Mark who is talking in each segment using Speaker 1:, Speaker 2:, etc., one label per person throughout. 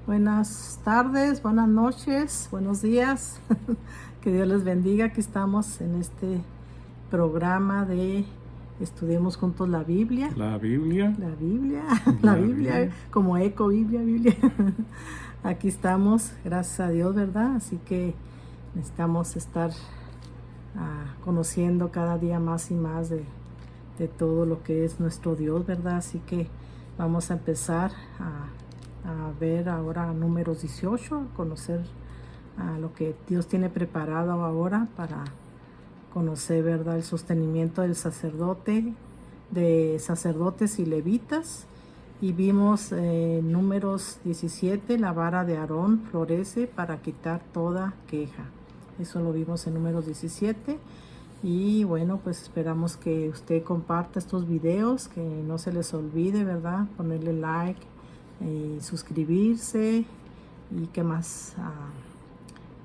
Speaker 1: Buenas tardes, buenas noches, buenos días. Que Dios les bendiga. Aquí estamos en este programa de Estudiemos Juntos la Biblia.
Speaker 2: La Biblia.
Speaker 1: La Biblia, la Biblia, como eco, Biblia. Aquí estamos, gracias a Dios, ¿verdad? Así que necesitamos estar conociendo cada día más y más de todo lo que es nuestro Dios, ¿verdad? Así que vamos a empezar a ver ahora Números 18, a conocer lo que Dios tiene preparado ahora para conocer, ¿verdad?, el sostenimiento del sacerdote, de sacerdotes y levitas. Y vimos Números 17, la vara de Aarón florece para quitar toda queja. Eso lo vimos en Números 17. Y bueno, pues esperamos que usted comparta estos videos, que no se les olvide, ¿verdad?, ponerle like, suscribirse y qué más,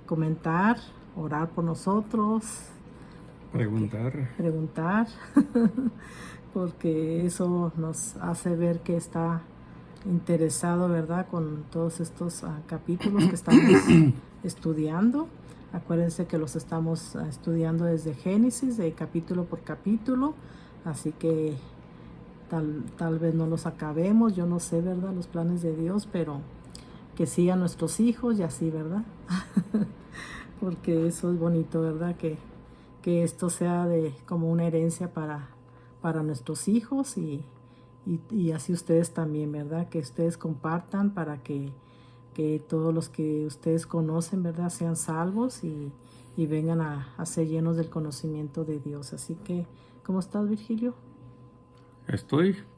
Speaker 1: comentar, orar por nosotros, preguntar porque eso nos hace ver que está interesado, ¿verdad?, con todos estos capítulos que estamos estudiando. Acuérdense que los estamos estudiando desde Génesis, de capítulo por capítulo, así que tal vez no los acabemos, yo no sé, ¿verdad?, los planes de Dios, pero que sigan nuestros hijos y así, ¿verdad? Porque eso es bonito, ¿verdad? Que esto sea como una herencia para nuestros hijos y así ustedes también, ¿verdad? Que ustedes compartan para que todos los que ustedes conocen, ¿verdad?, sean salvos y vengan a ser llenos del conocimiento de Dios. Así que, ¿cómo estás, Virgilio?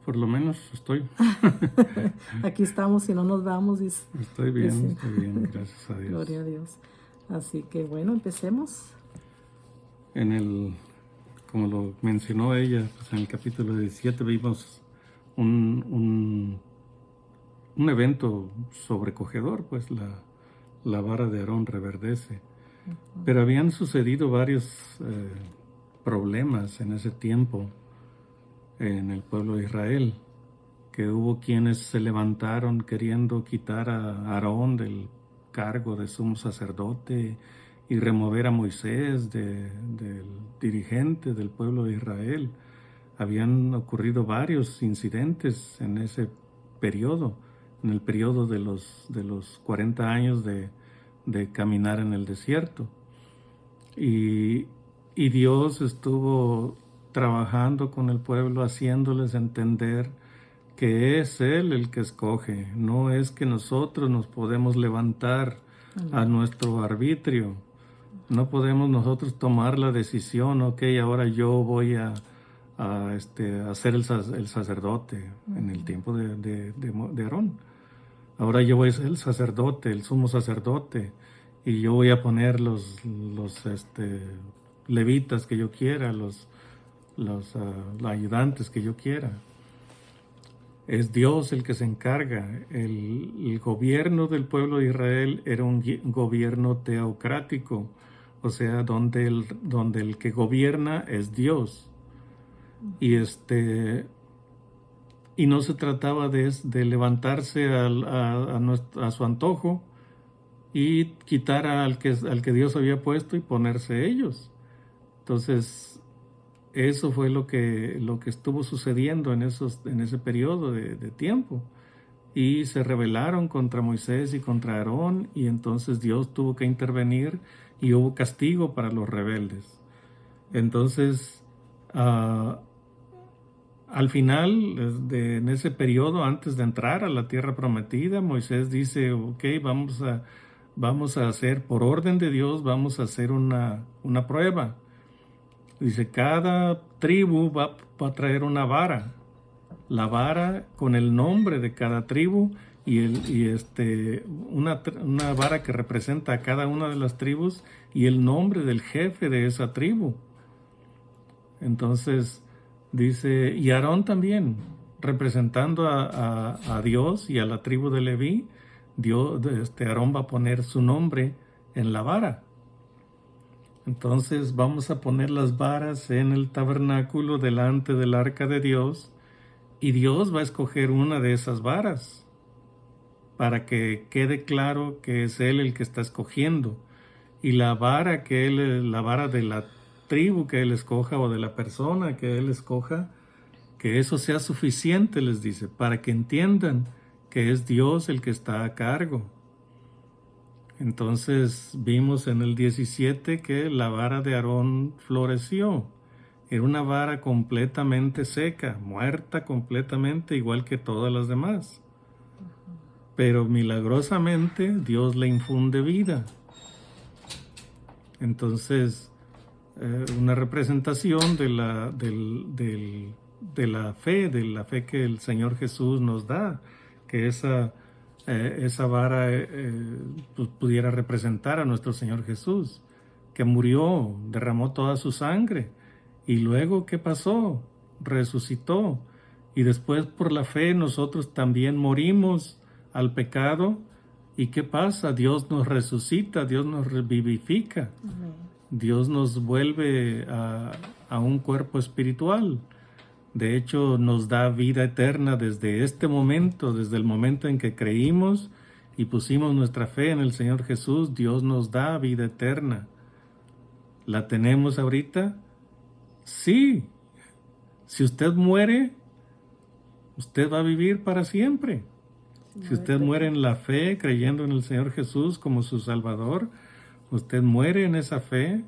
Speaker 2: Por lo menos estoy.
Speaker 1: Aquí estamos y no nos vamos.
Speaker 2: Estoy bien, gracias a Dios.
Speaker 1: Gloria a Dios. Así que bueno, empecemos.
Speaker 2: Como lo mencionó ella, pues en el capítulo 17 vimos un evento sobrecogedor, pues la vara de Aarón reverdece. Pero habían sucedido varios problemas en ese tiempo en el pueblo de Israel, que hubo quienes se levantaron queriendo quitar a Aarón del cargo de sumo sacerdote y remover a Moisés del dirigente del pueblo de Israel. Habían ocurrido varios incidentes en ese periodo, en el periodo de los 40 años de caminar en el desierto. Y Dios estuvo trabajando con el pueblo, haciéndoles entender que es Él el que escoge, no es que nosotros nos podemos levantar a nuestro arbitrio, no podemos nosotros tomar la decisión, ok, ahora yo voy a ser el sacerdote en el tiempo de Aarón. Ahora yo voy a ser el sacerdote, el sumo sacerdote, y yo voy a poner los levitas que yo quiera, los ayudantes que yo quiera. Es Dios el que se encarga. El gobierno del pueblo de Israel era un gobierno teocrático, o sea, donde el que gobierna es Dios. Y no se trataba de levantarse a su antojo y quitar al que Dios había puesto y ponerse ellos. Entonces, eso fue lo que estuvo sucediendo en ese periodo de tiempo. Y se rebelaron contra Moisés y contra Aarón, y entonces Dios tuvo que intervenir y hubo castigo para los rebeldes. Entonces, al final, en ese periodo, antes de entrar a la tierra prometida, Moisés dice, ok, vamos a hacer, por orden de Dios, vamos a hacer una prueba. Dice, cada tribu va a traer una vara, la vara con el nombre de cada tribu una vara que representa a cada una de las tribus y el nombre del jefe de esa tribu. Entonces dice, y Aarón también, representando a Dios y a la tribu de Leví, Aarón va a poner su nombre en la vara. Entonces vamos a poner las varas en el tabernáculo delante del arca de Dios y Dios va a escoger una de esas varas. para que quede claro que es Él el que está escogiendo. Y la vara la vara de la tribu que Él escoja o de la persona que Él escoja, que eso sea suficiente, les dice, para que entiendan que es Dios el que está a cargo. Entonces vimos en el 17 que la vara de Aarón floreció. Era una vara completamente seca, muerta completamente, igual que todas las demás. Pero milagrosamente Dios le infunde vida. Entonces, una representación de la fe que el Señor Jesús nos da, que esa vara pues pudiera representar a nuestro Señor Jesús, que murió, derramó toda su sangre, y luego, ¿qué pasó? Resucitó, y después por la fe nosotros también morimos al pecado, ¿y qué pasa? Dios nos resucita, Dios nos revivifica, Dios nos vuelve a un cuerpo espiritual. De hecho, nos da vida eterna desde este momento, desde el momento en que creímos y pusimos nuestra fe en el Señor Jesús. Dios nos da vida eterna. ¿La tenemos ahorita? Sí. Si usted muere, usted va a vivir para siempre. Si usted muere en la fe, creyendo en el Señor Jesús como su Salvador, usted muere en esa fe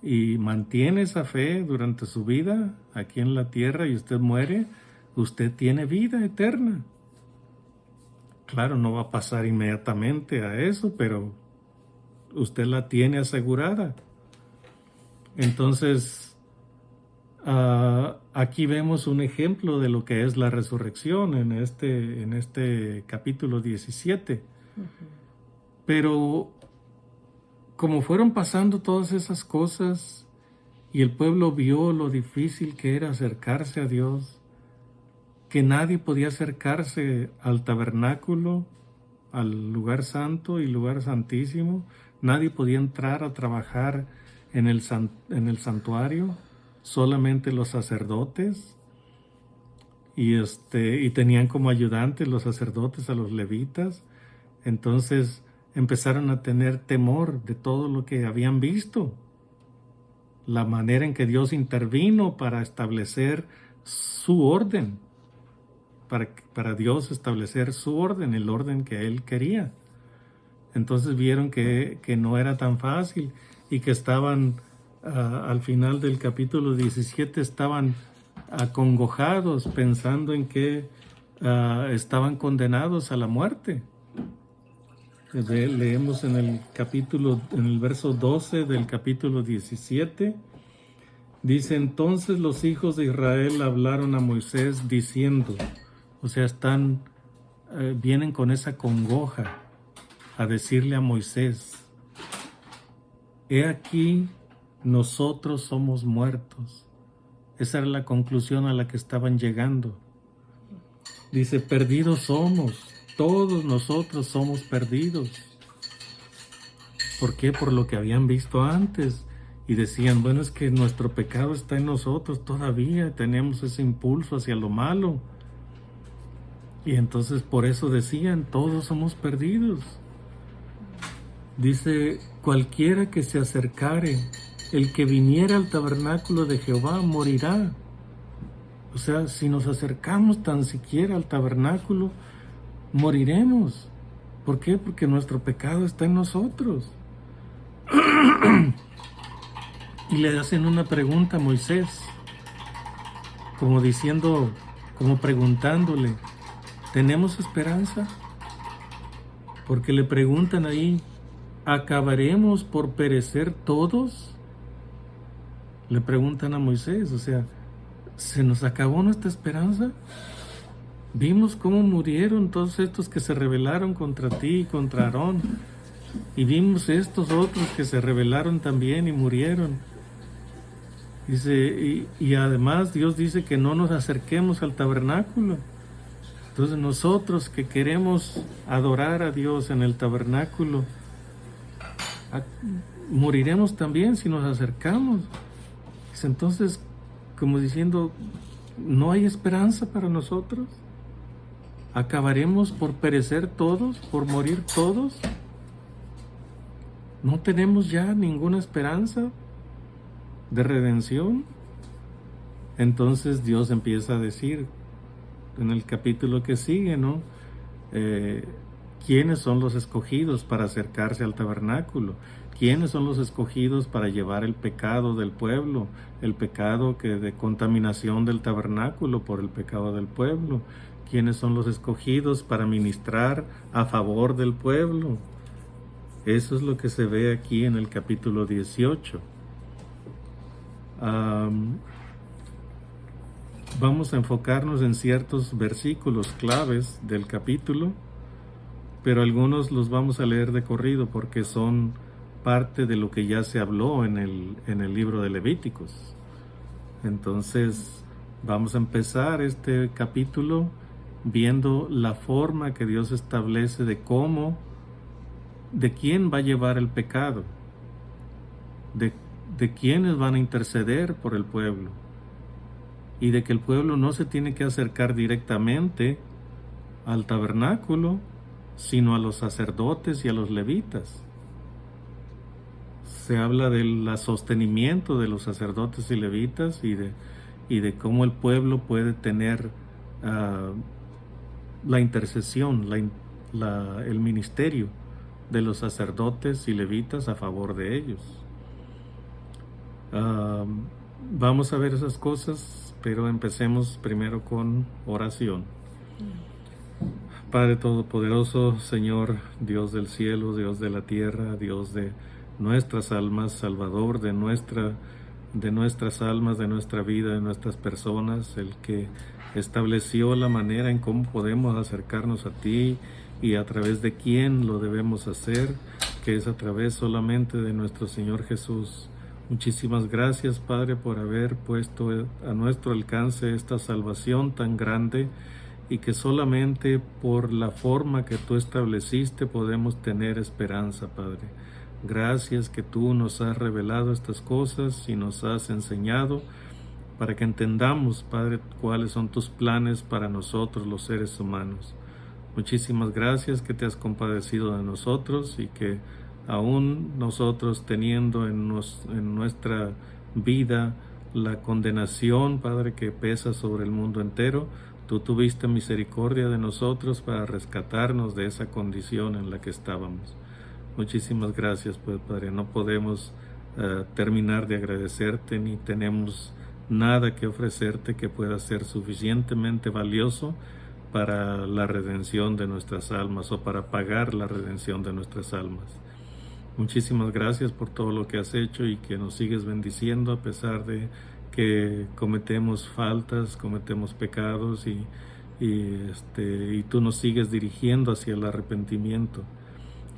Speaker 2: y mantiene esa fe durante su vida aquí en la tierra y usted muere, usted tiene vida eterna. Claro, no va a pasar inmediatamente a eso, pero usted la tiene asegurada. Entonces, aquí vemos un ejemplo de lo que es la resurrección en este capítulo 17. Pero como fueron pasando todas esas cosas y el pueblo vio lo difícil que era acercarse a Dios, que nadie podía acercarse al tabernáculo, al lugar santo y lugar santísimo, nadie podía entrar a trabajar en el santuario, solamente los sacerdotes, y tenían como ayudantes los sacerdotes a los levitas. Entonces empezaron a tener temor de todo lo que habían visto, la manera en que Dios intervino para establecer su orden, para Dios establecer su orden, el orden que Él quería. Entonces vieron que no era tan fácil y que estaban, al final del capítulo 17, estaban acongojados pensando en que estaban condenados a la muerte. Leemos en el verso 12 del capítulo 17, dice: entonces los hijos de Israel hablaron a Moisés diciendo, o sea, vienen con esa congoja a decirle a Moisés: he aquí, nosotros somos muertos. Esa era la conclusión a la que estaban llegando. Dice: perdidos somos. Todos nosotros somos perdidos. ¿Por qué? Por lo que habían visto antes. Y decían, bueno, es que nuestro pecado está en nosotros todavía. Tenemos ese impulso hacia lo malo. Y entonces por eso decían, todos somos perdidos. Dice, cualquiera que se acercare, el que viniera al tabernáculo de Jehová morirá. O sea, si nos acercamos tan siquiera al tabernáculo, moriremos. ¿Por qué? Porque nuestro pecado está en nosotros. Y le hacen una pregunta a Moisés, como diciendo, como preguntándole, ¿tenemos esperanza? Porque le preguntan ahí, ¿acabaremos por perecer todos? Le preguntan a Moisés, o sea, ¿se nos acabó nuestra esperanza? Vimos cómo murieron todos estos que se rebelaron contra ti y contra Aarón. Y vimos estos otros que se rebelaron también y murieron. Dice, y además Dios dice que no nos acerquemos al tabernáculo. Entonces nosotros que queremos adorar a Dios en el tabernáculo, moriremos también si nos acercamos. Dice, entonces, como diciendo, ¿no hay esperanza para nosotros? ¿Acabaremos por perecer todos, por morir todos? ¿No tenemos ya ninguna esperanza de redención? Entonces Dios empieza a decir en el capítulo que sigue, ¿no? ¿Quiénes son los escogidos para acercarse al tabernáculo? ¿Quiénes son los escogidos para llevar el pecado del pueblo? El pecado de contaminación del tabernáculo por el pecado del pueblo. ¿Quiénes son los escogidos para ministrar a favor del pueblo? Eso es lo que se ve aquí en el capítulo 18. Vamos a enfocarnos en ciertos versículos claves del capítulo, pero algunos los vamos a leer de corrido porque son parte de lo que ya se habló en el libro de Levíticos. Entonces, vamos a empezar este capítulo viendo la forma que Dios establece de quién va a llevar el pecado, de quiénes van a interceder por el pueblo, y de que el pueblo no se tiene que acercar directamente al tabernáculo, sino a los sacerdotes y a los levitas. Se habla del sostenimiento de los sacerdotes y levitas y de cómo el pueblo puede tener la intercesión, el ministerio de los sacerdotes y levitas a favor de ellos. Vamos a ver esas cosas, pero empecemos primero con oración. Padre Todopoderoso, Señor, Dios del cielo, Dios de la tierra, Dios de nuestras almas, Salvador de nuestras almas, de nuestra vida, de nuestras personas, el que estableció la manera en cómo podemos acercarnos a ti y a través de quién lo debemos hacer, que es a través solamente de nuestro Señor Jesús. Muchísimas gracias, Padre, por haber puesto a nuestro alcance esta salvación tan grande y que solamente por la forma que tú estableciste podemos tener esperanza, Padre. Gracias que tú nos has revelado estas cosas y nos has enseñado para que entendamos, Padre, cuáles son tus planes para nosotros los seres humanos. Muchísimas gracias que te has compadecido de nosotros y que aún nosotros teniendo en nuestra vida la condenación, Padre, que pesa sobre el mundo entero, tú tuviste misericordia de nosotros para rescatarnos de esa condición en la que estábamos. Muchísimas gracias, pues, Padre. No podemos terminar de agradecerte ni tenemos nada que ofrecerte que pueda ser suficientemente valioso para la redención de nuestras almas o para pagar la redención de nuestras almas. Muchísimas gracias por todo lo que has hecho y que nos sigues bendiciendo a pesar de que cometemos faltas, cometemos pecados y tú nos sigues dirigiendo hacia el arrepentimiento.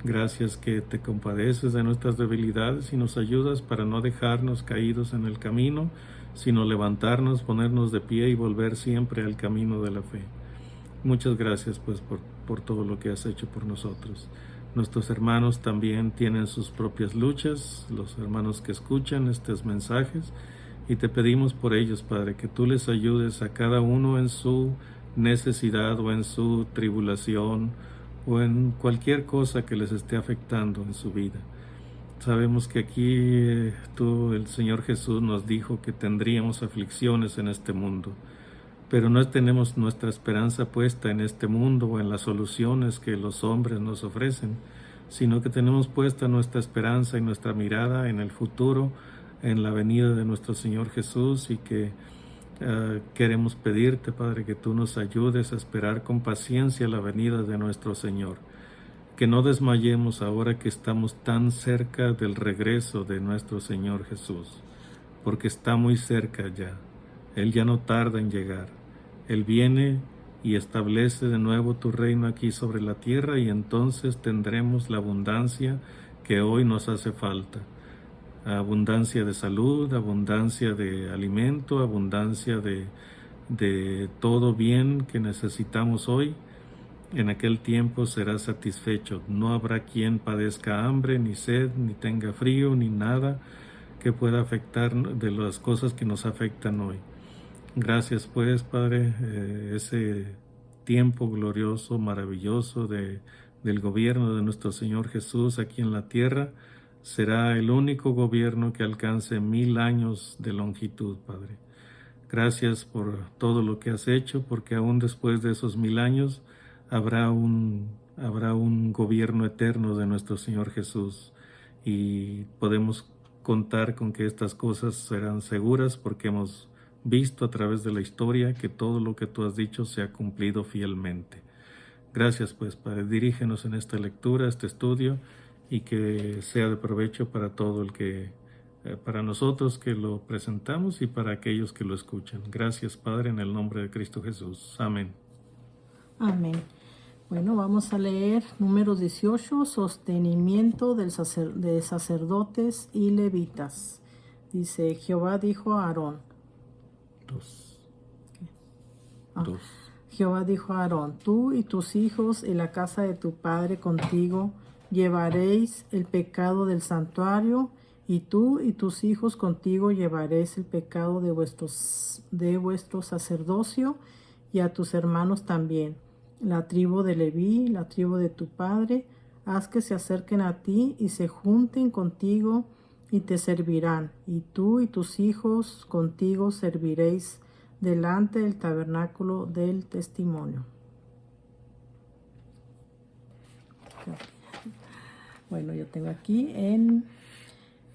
Speaker 2: Gracias que te compadeces de nuestras debilidades y nos ayudas para no dejarnos caídos en el camino, sino levantarnos, ponernos de pie y volver siempre al camino de la fe. Muchas gracias pues por todo lo que has hecho por nosotros. Nuestros hermanos también tienen sus propias luchas, los hermanos que escuchan estos mensajes, y te pedimos por ellos, Padre, que tú les ayudes a cada uno en su necesidad o en su tribulación o en cualquier cosa que les esté afectando en su vida. Sabemos que aquí el Señor Jesús nos dijo que tendríamos aflicciones en este mundo, pero no tenemos nuestra esperanza puesta en este mundo o en las soluciones que los hombres nos ofrecen, sino que tenemos puesta nuestra esperanza y nuestra mirada en el futuro, en la venida de nuestro Señor Jesús, y que queremos pedirte, Padre, que tú nos ayudes a esperar con paciencia la venida de nuestro Señor. Que no desmayemos ahora que estamos tan cerca del regreso de nuestro Señor Jesús, porque está muy cerca ya. Él ya no tarda en llegar. Él viene y establece de nuevo tu reino aquí sobre la tierra, y entonces tendremos la abundancia que hoy nos hace falta. Abundancia de salud, abundancia de alimento, abundancia de todo bien que necesitamos hoy. En aquel tiempo será satisfecho. No habrá quien padezca hambre, ni sed, ni tenga frío, ni nada que pueda afectar de las cosas que nos afectan hoy. Gracias pues, Padre, ese tiempo glorioso, maravilloso del gobierno de nuestro Señor Jesús aquí en la tierra, será el único gobierno que alcance 1000 años de longitud, Padre. Gracias por todo lo que has hecho, porque aún después de esos 1000 años habrá un gobierno eterno de nuestro Señor Jesús, y podemos contar con que estas cosas serán seguras porque hemos visto a través de la historia que todo lo que tú has dicho se ha cumplido fielmente. Gracias pues, Padre. Dirígenos en esta lectura, este estudio, y que sea de provecho para todo el que, para nosotros que lo presentamos y para aquellos que lo escuchan. Gracias, Padre, en el nombre de Cristo Jesús. Amén.
Speaker 1: Amén. Bueno, vamos a leer Números 18, sostenimiento de sacerdotes y levitas. Dice, Jehová dijo a Aarón. Jehová dijo a Aarón, tú y tus hijos y la casa de tu padre contigo llevaréis el pecado del santuario, y tú y tus hijos contigo llevaréis el pecado de vuestro sacerdocio, y a tus hermanos también. La tribu de Leví, la tribu de tu padre, haz que se acerquen a ti y se junten contigo y te servirán, y tú y tus hijos contigo serviréis delante del tabernáculo del testimonio. Bueno, yo tengo aquí en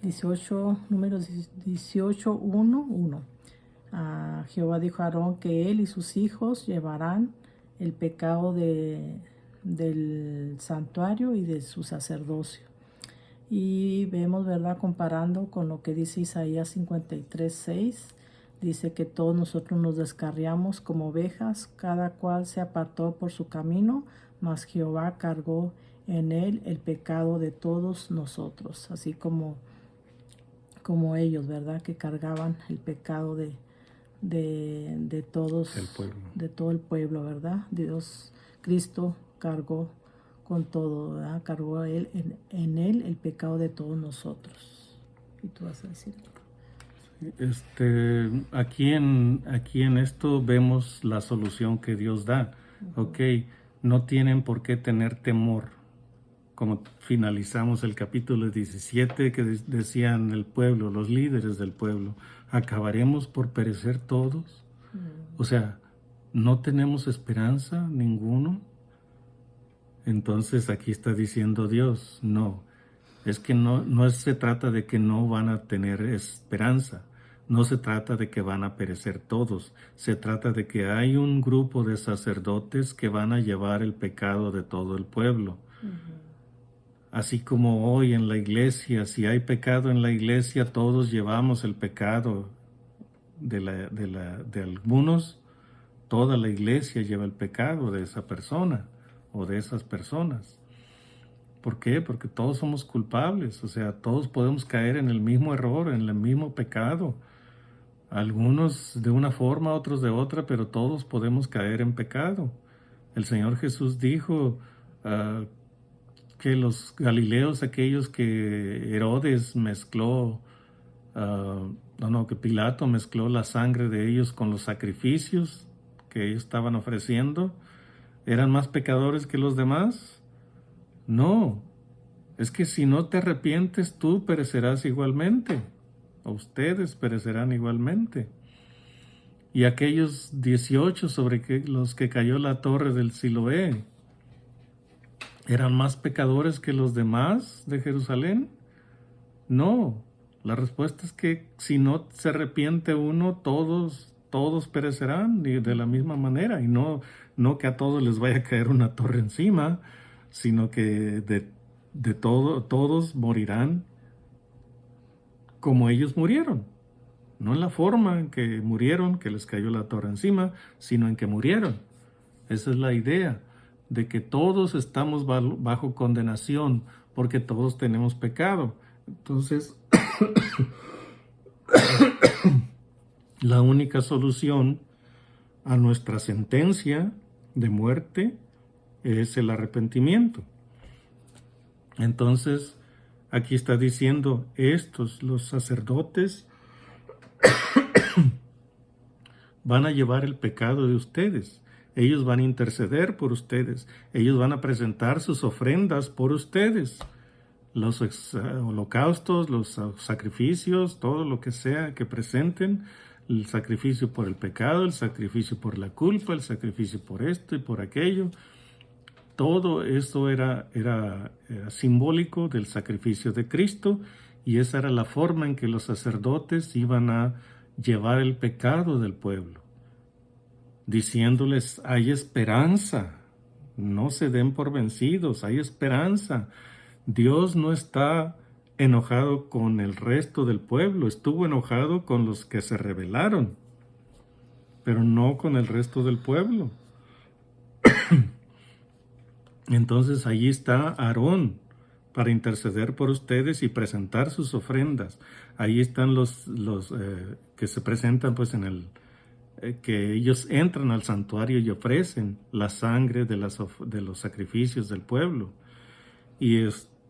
Speaker 1: 18, Números 18, 1. Jehová dijo a Aarón que él y sus hijos llevarán el pecado del santuario y de su sacerdocio. Y vemos, ¿verdad?, comparando con lo que dice Isaías 53, 6. Dice que todos nosotros nos descarriamos como ovejas, cada cual se apartó por su camino, mas Jehová cargó en él el pecado de todos nosotros. Así como ellos, ¿verdad?, que cargaban el pecado de todos,
Speaker 2: el pueblo.
Speaker 1: De todo el pueblo, ¿verdad? Dios, Cristo cargó con todo, ¿verdad? Cargó él en él el pecado de todos nosotros. ¿Y tú vas a decir algo?
Speaker 2: Aquí en esto vemos la solución que Dios da. Ok, no tienen por qué tener temor. Como finalizamos el capítulo 17, que decían el pueblo, los líderes del pueblo, ¿acabaremos por perecer todos? O sea, ¿no tenemos esperanza ninguno? Entonces aquí está diciendo Dios, no, es que no se trata de que no van a tener esperanza, no se trata de que van a perecer todos, se trata de que hay un grupo de sacerdotes que van a llevar el pecado de todo el pueblo. Así como hoy en la iglesia, si hay pecado en la iglesia, todos llevamos el pecado de algunos, toda la iglesia lleva el pecado de esa persona o de esas personas. ¿Por qué? Porque todos somos culpables, o sea, todos podemos caer en el mismo error, en el mismo pecado. Algunos de una forma, otros de otra, pero todos podemos caer en pecado. El Señor Jesús dijo que los galileos, aquellos que Herodes mezcló, que Pilato mezcló la sangre de ellos con los sacrificios que ellos estaban ofreciendo, ¿eran más pecadores que los demás? No, es que si no te arrepientes tú perecerás igualmente, o ustedes perecerán igualmente. Y aquellos 18 sobre los que cayó la torre del Siloé, ¿eran más pecadores que los demás de Jerusalén? No, la respuesta es que si no se arrepiente uno, todos perecerán de la misma manera, y no que a todos les vaya a caer una torre encima, sino que todos morirán como ellos murieron. No en la forma en que murieron, que les cayó la torre encima, sino en que murieron. Esa es la idea, de que todos estamos bajo condenación, porque todos tenemos pecado. Entonces, la única solución a nuestra sentencia de muerte es el arrepentimiento. Entonces, aquí está diciendo, los sacerdotes, van a llevar el pecado de ustedes. Ellos van a interceder por ustedes. Ellos van a presentar sus ofrendas por ustedes. Los holocaustos, los sacrificios, todo lo que sea que presenten, el sacrificio por el pecado, el sacrificio por la culpa, el sacrificio por esto y por aquello. Todo esto era simbólico del sacrificio de Cristo, y esa era la forma en que los sacerdotes iban a llevar el pecado del pueblo, diciéndoles: hay esperanza, no se den por vencidos, hay esperanza. Dios no está enojado con el resto del pueblo, estuvo enojado con los que se rebelaron, pero no con el resto del pueblo. Entonces allí está Aarón para interceder por ustedes y presentar sus ofrendas. Ahí están los que se presentan pues que ellos entran al santuario y ofrecen la sangre de los sacrificios del pueblo. Y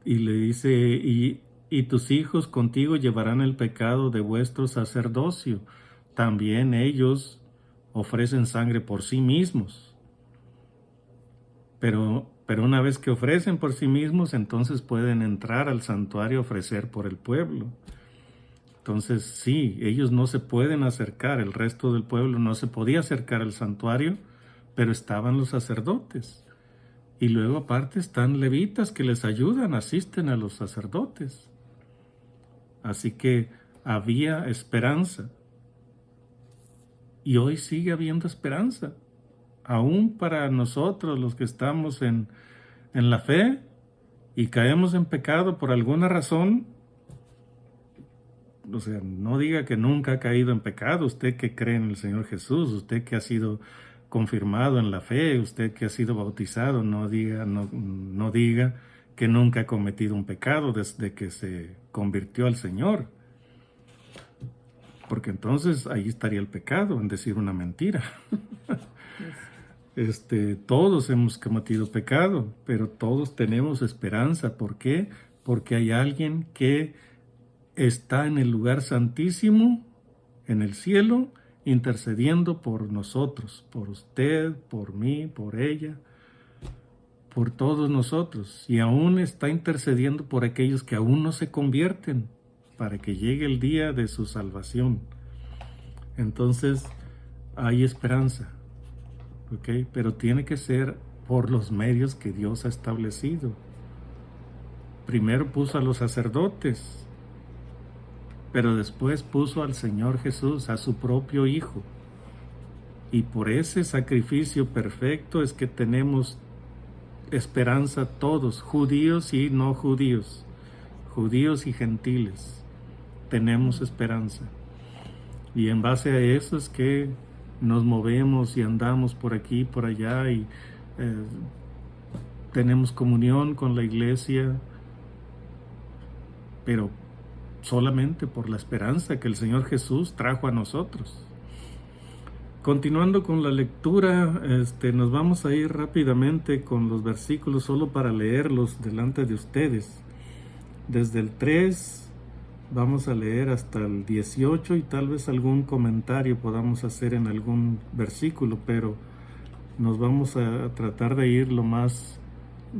Speaker 2: le dice: y tus hijos contigo llevarán el pecado de vuestro sacerdocio. También ellos ofrecen sangre por sí mismos. Pero una vez que ofrecen por sí mismos, entonces pueden entrar al santuario a ofrecer por el pueblo. Entonces sí, ellos no se pueden acercar, el resto del pueblo no se podía acercar al santuario, pero estaban los sacerdotes. Y luego aparte están levitas que les ayudan, asisten a los sacerdotes. Así que había esperanza. Y hoy sigue habiendo esperanza. Aún para nosotros, los que estamos en la fe y caemos en pecado por alguna razón. O sea, no diga que nunca ha caído en pecado. Usted que cree en el Señor Jesús, usted que ha sido confirmado en la fe, usted que ha sido bautizado, no diga que nunca ha cometido un pecado desde que se convirtió al Señor. Porque entonces ahí estaría el pecado, en decir una mentira. Todos hemos cometido pecado, pero todos tenemos esperanza. ¿Por qué? Porque hay alguien que está en el lugar santísimo, en el cielo, intercediendo por nosotros, por usted, por mí, por ella, por todos nosotros. Y aún está intercediendo por aquellos que aún no se convierten, para que llegue el día de su salvación. Entonces, hay esperanza. ¿Okay? Pero tiene que ser por los medios que Dios ha establecido. Primero puso a los sacerdotes, pero después puso al Señor Jesús, a su propio Hijo. Y por ese sacrificio perfecto es que tenemos esperanza todos, judíos y no judíos, judíos y gentiles. Tenemos esperanza. Y en base a eso es que nos movemos y andamos por aquí, por allá, y tenemos comunión con la iglesia, pero solamente por la esperanza que el Señor Jesús trajo a nosotros. Continuando con la lectura, nos vamos a ir rápidamente con los versículos solo para leerlos delante de ustedes. Desde el 3 vamos a leer hasta el 18 y tal vez algún comentario podamos hacer en algún versículo, pero nos vamos a tratar de ir lo más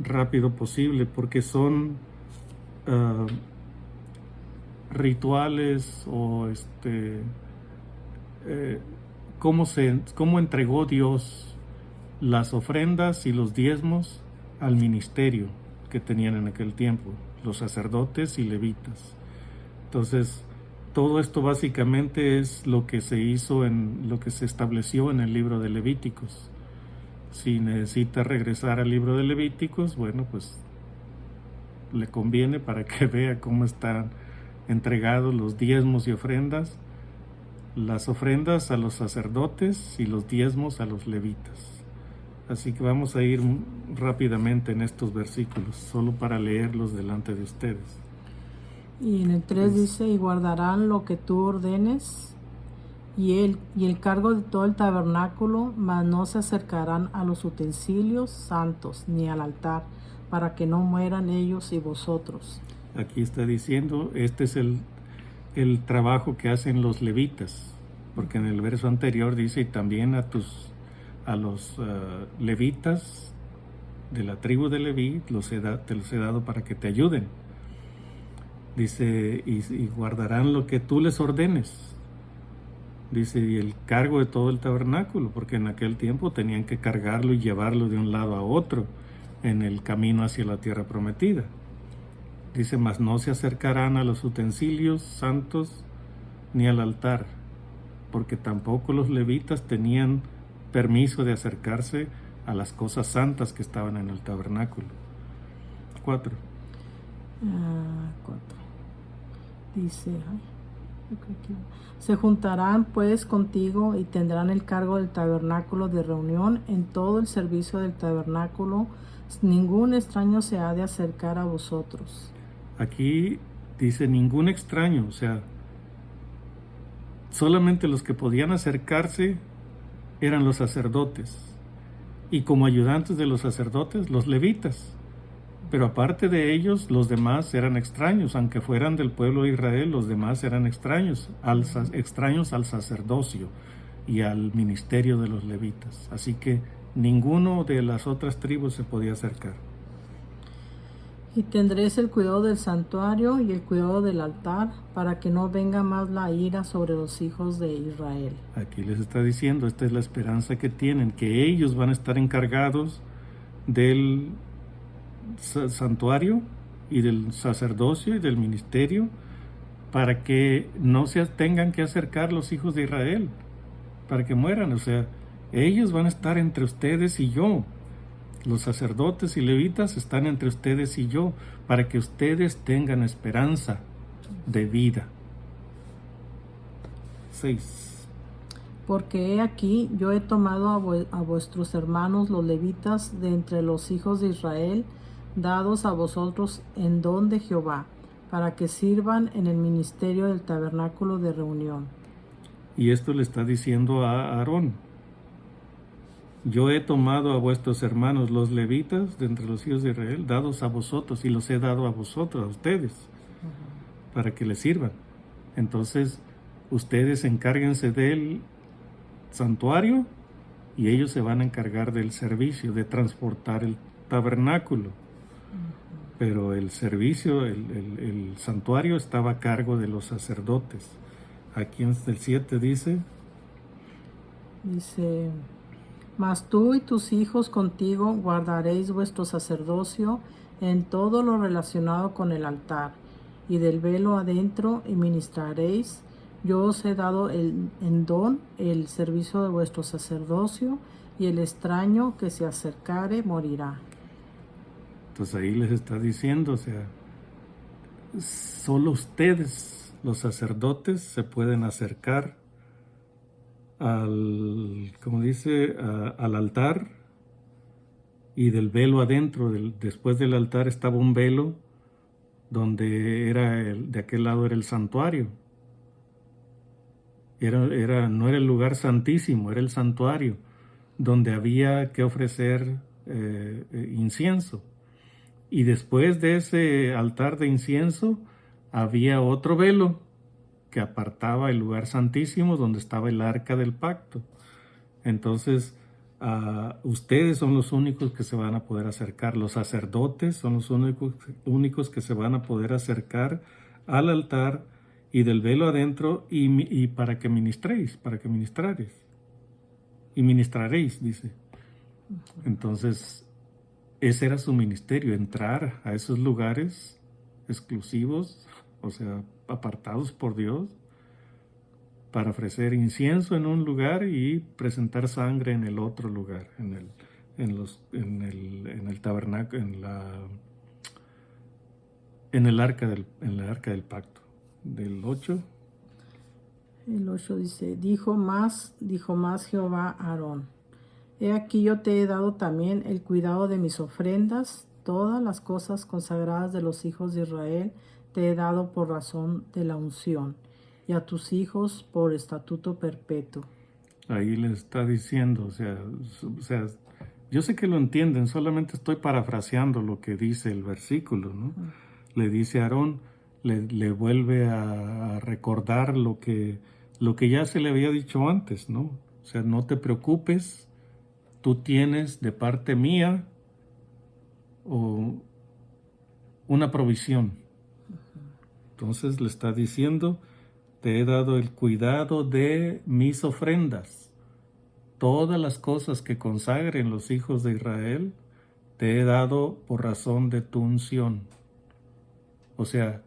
Speaker 2: rápido posible porque son rituales o cómo entregó Dios las ofrendas y los diezmos al ministerio que tenían en aquel tiempo, los sacerdotes y levitas. Entonces, todo esto básicamente es lo que se hizo lo que se estableció en el libro de Levíticos. Si necesita regresar al libro de Levíticos, bueno, pues le conviene para que vea cómo están entregados los diezmos y ofrendas, las ofrendas a los sacerdotes y los diezmos a los levitas. Así que vamos a ir rápidamente en estos versículos, solo para leerlos delante de ustedes.
Speaker 1: Y en el 3 dice: y guardarán lo que tú ordenes y el cargo de todo el tabernáculo, mas no se acercarán a los utensilios santos ni al altar, para que no mueran ellos y vosotros.
Speaker 2: Aquí está diciendo, este es el trabajo que hacen los levitas, porque en el verso anterior dice: y también a a los levitas de la tribu de Leví, te los he dado para que te ayuden. Dice, y guardarán lo que tú les ordenes. Dice, y el cargo de todo el tabernáculo, porque en aquel tiempo tenían que cargarlo y llevarlo de un lado a otro en el camino hacia la tierra prometida. Dice, mas no se acercarán a los utensilios santos ni al altar, porque tampoco los levitas tenían permiso de acercarse a las cosas santas que estaban en el tabernáculo. 4.
Speaker 1: 4. Dice, se juntarán pues contigo y tendrán el cargo del tabernáculo de reunión en todo el servicio del tabernáculo. Ningún extraño se ha de acercar a vosotros.
Speaker 2: Aquí dice ningún extraño, o sea, solamente los que podían acercarse eran los sacerdotes, y como ayudantes de los sacerdotes, los levitas. Pero aparte de ellos, los demás eran extraños, aunque fueran del pueblo de Israel, los demás eran extraños al sacerdocio y al ministerio de los levitas. Así que ninguno de las otras tribus se podía acercar.
Speaker 1: Y tendréis el cuidado del santuario y el cuidado del altar, para que no venga más la ira sobre los hijos de Israel.
Speaker 2: Aquí les está diciendo, esta es la esperanza que tienen, que ellos van a estar encargados del santuario y del sacerdocio y del ministerio, para que no se tengan que acercar los hijos de Israel, para que mueran. O sea, ellos van a estar entre ustedes y yo. Los sacerdotes y levitas están entre ustedes y yo, para que ustedes tengan esperanza de vida. 6.
Speaker 1: Porque he aquí, yo he tomado a vuestros hermanos los levitas de entre los hijos de Israel, dados a vosotros en don de Jehová, para que sirvan en el ministerio del tabernáculo de reunión.
Speaker 2: Y esto le está diciendo a Aarón: yo he tomado a vuestros hermanos los levitas de entre los hijos de Israel, dados a vosotros, y los he dado a vosotros, a ustedes, para que les sirvan. Entonces, ustedes encárguense del santuario y ellos se van a encargar del servicio, de transportar el tabernáculo. Pero el servicio, el santuario estaba a cargo de los sacerdotes. Aquí en el 7 dice,
Speaker 1: mas tú y tus hijos contigo guardaréis vuestro sacerdocio en todo lo relacionado con el altar, y del velo adentro y ministraréis. Yo os he dado en don el servicio de vuestro sacerdocio, y el extraño que se acercare morirá.
Speaker 2: Entonces ahí les está diciendo, o sea, solo ustedes, los sacerdotes, se pueden acercar al, como dice, al altar, y del velo adentro. Después del altar estaba un velo donde de aquel lado era el santuario. No era el lugar santísimo, era el santuario, donde había que ofrecer incienso. Y después de ese altar de incienso había otro velo que apartaba el lugar santísimo donde estaba el arca del pacto. Entonces, ustedes son los únicos que se van a poder acercar. Los sacerdotes son los únicos que se van a poder acercar al altar y del velo adentro, y para que ministraréis. Y ministraréis, dice. Entonces, ese era su ministerio, entrar a esos lugares exclusivos, o sea, apartados por Dios, para ofrecer incienso en un lugar y presentar sangre en el otro lugar, en el tabernáculo, en el arca del pacto. Del 8.
Speaker 1: El 8 dice, dijo más Jehová a Aarón: he aquí yo te he dado también el cuidado de mis ofrendas, todas las cosas consagradas de los hijos de Israel te he dado por razón de la unción, y a tus hijos por estatuto perpetuo.
Speaker 2: Ahí le está diciendo, o sea, yo sé que lo entienden, solamente estoy parafraseando lo que dice el versículo, ¿no? Le dice a Aarón, le vuelve a recordar lo que ya se le había dicho antes, ¿no? O sea, no te preocupes tú tienes de parte mía o una provisión. Entonces le está diciendo, te he dado el cuidado de mis ofrendas. Todas las cosas que consagren los hijos de Israel, te he dado por razón de tu unción. O sea,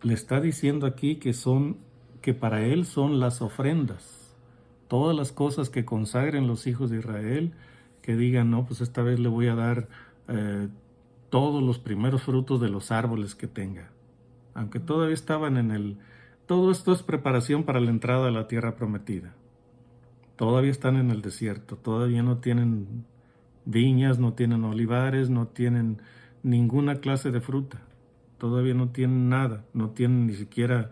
Speaker 2: le está diciendo aquí que para él son las ofrendas. Todas las cosas que consagren los hijos de Israel, que digan, no, pues esta vez le voy a dar todos los primeros frutos de los árboles que tenga. Aunque todavía estaban todo esto es preparación para la entrada a la tierra prometida. Todavía están en el desierto, todavía no tienen viñas, no tienen olivares, no tienen ninguna clase de fruta. Todavía no tienen nada, no tienen ni siquiera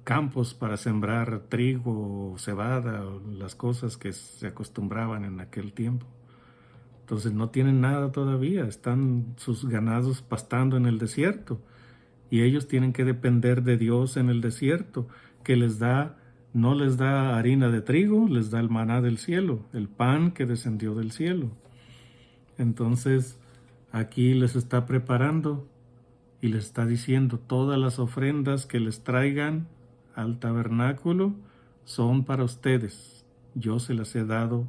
Speaker 2: campos para sembrar trigo o cebada, o las cosas que se acostumbraban en aquel tiempo. Entonces no tienen nada todavía, están sus ganados pastando en el desierto y ellos tienen que depender de Dios en el desierto, que no les da harina de trigo, les da el maná del cielo, el pan que descendió del cielo. Entonces aquí les está preparando y les está diciendo, todas las ofrendas que les traigan al tabernáculo son para ustedes. Yo se las he dado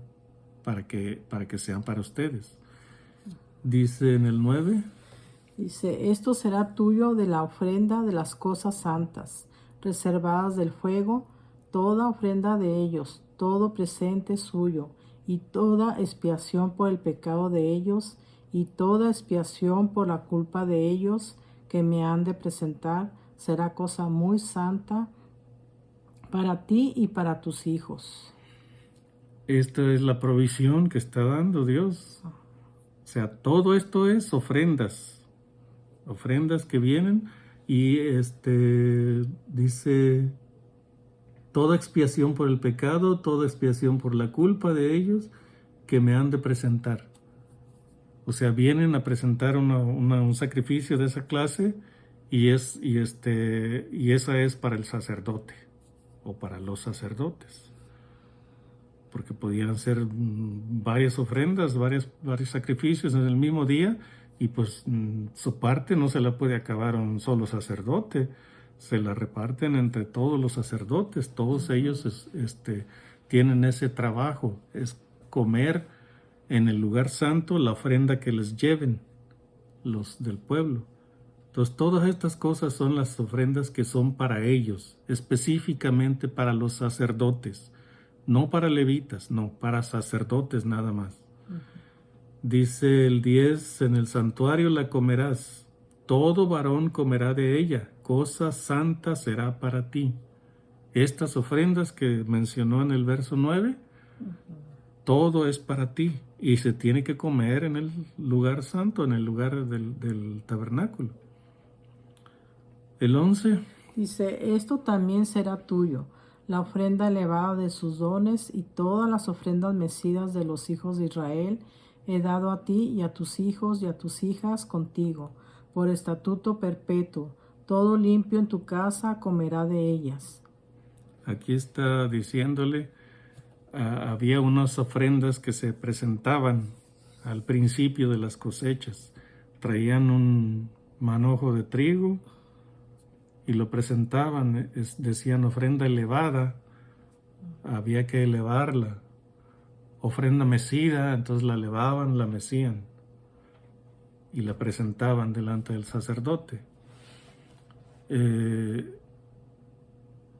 Speaker 2: para que sean para ustedes. Dice en el 9.
Speaker 1: Dice, esto será tuyo de la ofrenda de las cosas santas, reservadas del fuego, toda ofrenda de ellos, todo presente suyo, y toda expiación por el pecado de ellos, y toda expiación por la culpa de ellos que me han de presentar, será cosa muy santa para ti y para tus hijos.
Speaker 2: Esta es la provisión que está dando Dios. O sea, todo esto es ofrendas que vienen y dice toda expiación por el pecado, toda expiación por la culpa de ellos que me han de presentar. O sea, vienen a presentar un sacrificio de esa clase y esa es para el sacerdote o para los sacerdotes. Porque podían ser varias ofrendas, varios sacrificios en el mismo día, y pues su parte no se la puede acabar a un solo sacerdote, se la reparten entre todos los sacerdotes, todos ellos tienen ese trabajo, es comer en el lugar santo la ofrenda que les lleven los del pueblo. Entonces todas estas cosas son las ofrendas que son para ellos, específicamente para los sacerdotes. No para levitas, no, para sacerdotes nada más. Dice el 10, en el santuario la comerás, todo varón comerá de ella, cosa santa será para ti. Estas ofrendas que mencionó en el verso 9, todo es para ti y se tiene que comer en el lugar santo, en el lugar del tabernáculo. El 11.
Speaker 1: Dice, esto también será tuyo, la ofrenda elevada de sus dones y todas las ofrendas mecidas de los hijos de Israel he dado a ti y a tus hijos y a tus hijas contigo, por estatuto perpetuo. Todo limpio en tu casa comerá de ellas.
Speaker 2: Aquí está diciéndole, había unas ofrendas que se presentaban al principio de las cosechas. Traían un manojo de trigo y lo presentaban, decían ofrenda elevada, había que elevarla. Ofrenda mecida, entonces la elevaban, la mecían y la presentaban delante del sacerdote.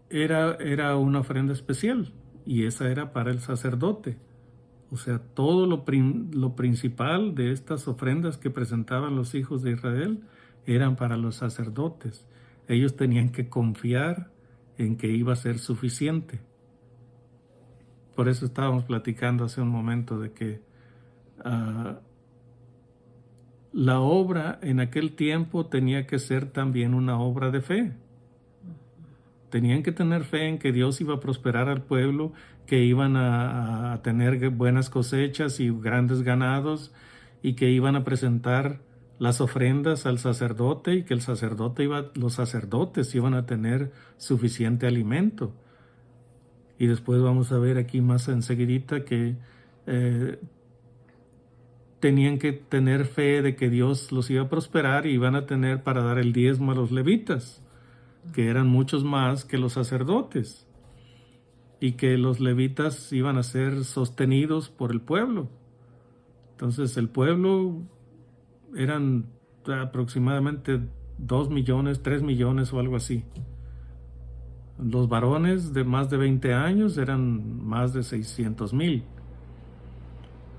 Speaker 2: Era una ofrenda especial y esa era para el sacerdote. O sea, todo lo principal de estas ofrendas que presentaban los hijos de Israel eran para los sacerdotes. Ellos tenían que confiar en que iba a ser suficiente. Por eso estábamos platicando hace un momento de que la obra en aquel tiempo tenía que ser también una obra de fe. Tenían que tener fe en que Dios iba a prosperar al pueblo, que iban a tener buenas cosechas y grandes ganados y que iban a presentar las ofrendas al sacerdote y que los sacerdotes iban a tener suficiente alimento. Y después vamos a ver aquí más enseguidita que tenían que tener fe de que Dios los iba a prosperar y iban a tener para dar el diezmo a los levitas, que eran muchos más que los sacerdotes, y que los levitas iban a ser sostenidos por el pueblo. Entonces el pueblo eran aproximadamente 2 millones, 3 millones o algo así. Los varones de más de 20 años eran más de 600,000.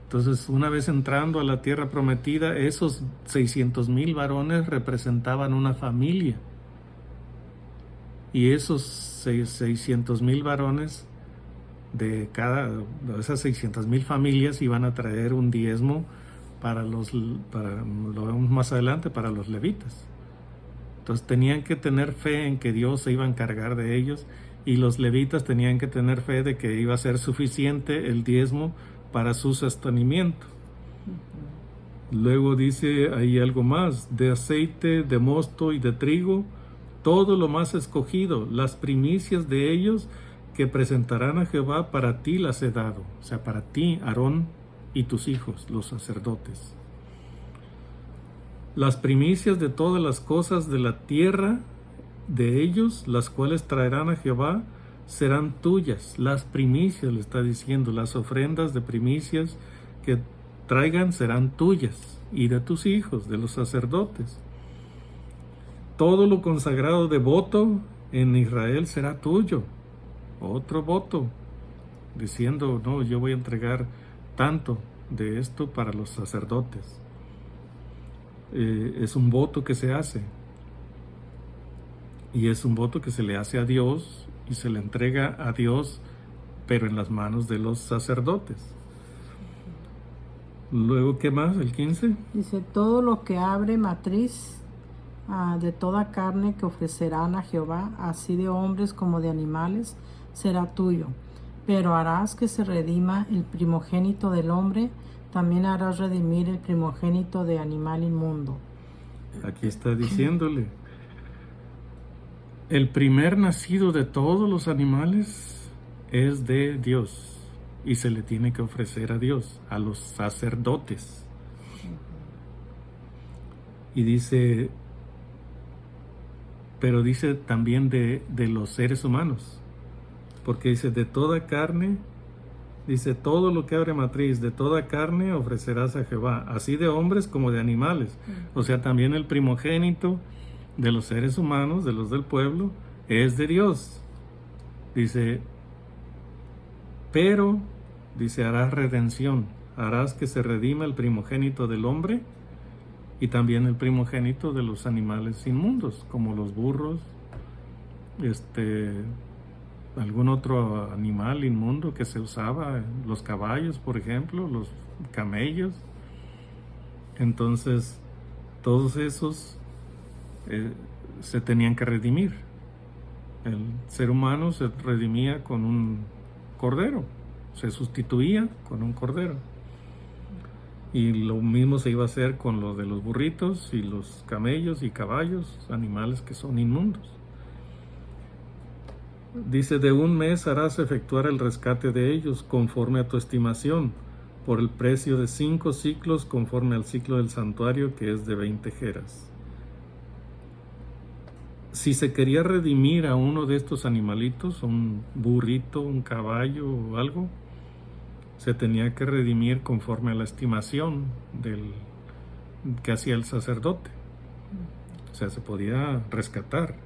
Speaker 2: Entonces, una vez entrando a la tierra prometida, esos 600,000 varones representaban una familia. Y esos 600,000 varones de esas 600,000 familias iban a traer un diezmo lo vemos más adelante, para los levitas. Entonces tenían que tener fe en que Dios se iba a encargar de ellos, y los levitas tenían que tener fe de que iba a ser suficiente el diezmo para su sostenimiento. Luego dice ahí algo más: de aceite, de mosto y de trigo, todo lo más escogido, las primicias de ellos que presentarán a Jehová, para ti las he dado. O sea, para ti, Aarón, y tus hijos, los sacerdotes. Las primicias de todas las cosas de la tierra de ellos, las cuales traerán a Jehová, serán tuyas. Las primicias, le está diciendo, las ofrendas de primicias que traigan serán tuyas, y de tus hijos, de los sacerdotes. Todo lo consagrado de voto en Israel será tuyo. Otro voto, diciendo, no, yo voy a entregar tanto de esto para los sacerdotes. Es un voto que se hace, y es un voto que se le hace a Dios y se le entrega a Dios, pero en las manos de los sacerdotes. Luego, ¿qué más? El 15.
Speaker 1: Dice, todo lo que abre matriz de toda carne que ofrecerán a Jehová, así de hombres como de animales, será tuyo. Pero harás que se redima el primogénito del hombre, también harás redimir el primogénito de animal inmundo.
Speaker 2: Aquí está diciéndole, el primer nacido de todos los animales es de Dios, y se le tiene que ofrecer a Dios, a los sacerdotes. Y dice, pero dice también de los seres humanos, porque dice, de toda carne, dice, todo lo que abre matriz, de toda carne ofrecerás a Jehová, así de hombres como de animales. O sea, también el primogénito de los seres humanos, de los del pueblo, es de Dios. Dice, pero, dice, harás redención, harás que se redima el primogénito del hombre, y también el primogénito de los animales inmundos, como los burros, algún otro animal inmundo que se usaba, los caballos, por ejemplo, los camellos. Entonces, todos esos se tenían que redimir. El ser humano se redimía con un cordero, se sustituía con un cordero. Y lo mismo se iba a hacer con lo de los burritos y los camellos y caballos, animales que son inmundos. Dice, de un mes harás efectuar el rescate de ellos conforme a tu estimación, por el precio de 5 siclos conforme al ciclo del santuario, que es de 20 jeras. Si se quería redimir a uno de estos animalitos, un burrito, un caballo o algo, se tenía que redimir conforme a la estimación que hacía el sacerdote. O sea, se podía rescatar.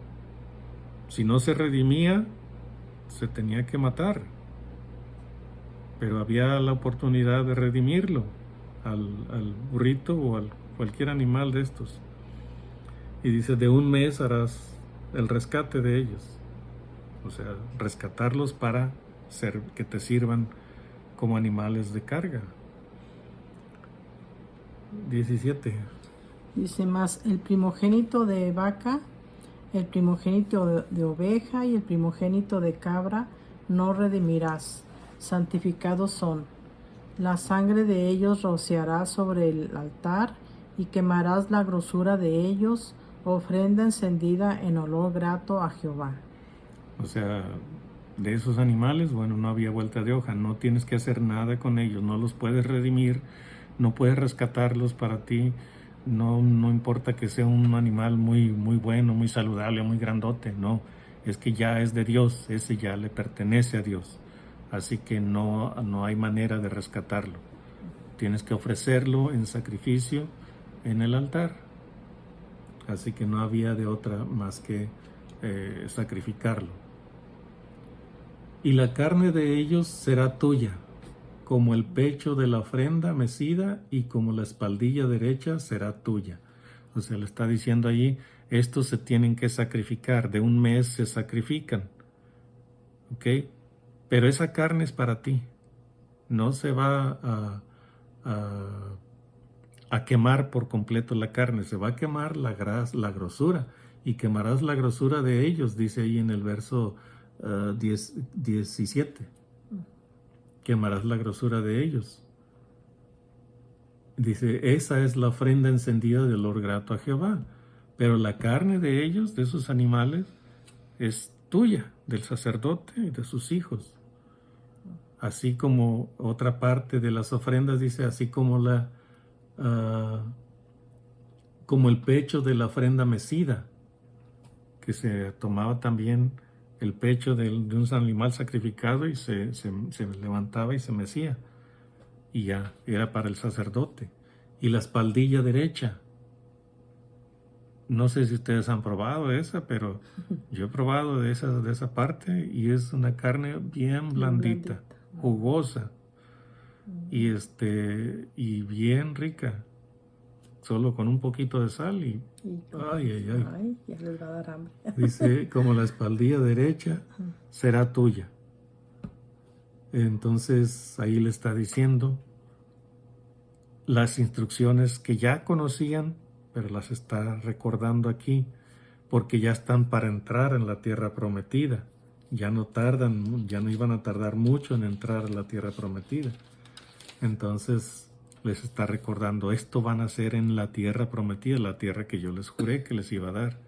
Speaker 2: Si no se redimía, se tenía que matar. Pero había la oportunidad de redimirlo al burrito o al cualquier animal de estos. Y dice, de un mes harás el rescate de ellos. O sea, rescatarlos para que te sirvan como animales de carga. 17.
Speaker 1: Dice, más el primogénito de vaca, el primogénito de oveja y el primogénito de cabra no redimirás, santificados son. La sangre de ellos rociarás sobre el altar y quemarás la grosura de ellos, ofrenda encendida en olor grato a Jehová.
Speaker 2: O sea, de esos animales, bueno, no había vuelta de hoja, no tienes que hacer nada con ellos, no los puedes redimir, no puedes rescatarlos para ti, no importa que sea un animal muy, muy bueno, muy saludable, muy grandote, no, es que ya es de Dios, ese ya le pertenece a Dios, así que no hay manera de rescatarlo, tienes que ofrecerlo en sacrificio en el altar, así que no había de otra más que sacrificarlo. Y la carne de ellos será tuya, como el pecho de la ofrenda mecida y como la espaldilla derecha será tuya. O sea, le está diciendo allí, estos se tienen que sacrificar, de un mes se sacrifican, ¿ok? Pero esa carne es para ti, no se va a quemar por completo la carne, se va a quemar la grosura, y quemarás la grosura de ellos, dice ahí en el verso 17. Quemarás la grosura de ellos. Dice, esa es la ofrenda encendida de olor grato a Jehová. Pero la carne de ellos, de esos animales, es tuya, del sacerdote y de sus hijos. Así como otra parte de las ofrendas dice, así como como el pecho de la ofrenda mecida, que se tomaba también el pecho de un animal sacrificado y se levantaba y se mecía, y ya era para el sacerdote. Y la espaldilla derecha, no sé si ustedes han probado esa, pero yo he probado de esa parte, y es una carne bien blandita, jugosa, y bien rica, solo con un poquito de sal y
Speaker 1: Ay, ya les va a dar hambre.
Speaker 2: dice, como la espaldilla derecha será tuya. Entonces ahí le está diciendo las instrucciones que ya conocían, pero las está recordando aquí, porque ya están para entrar en la tierra prometida. Ya no iban a tardar mucho en entrar a la tierra prometida. Entonces les está recordando, esto van a ser en la tierra prometida, la tierra que yo les juré que les iba a dar.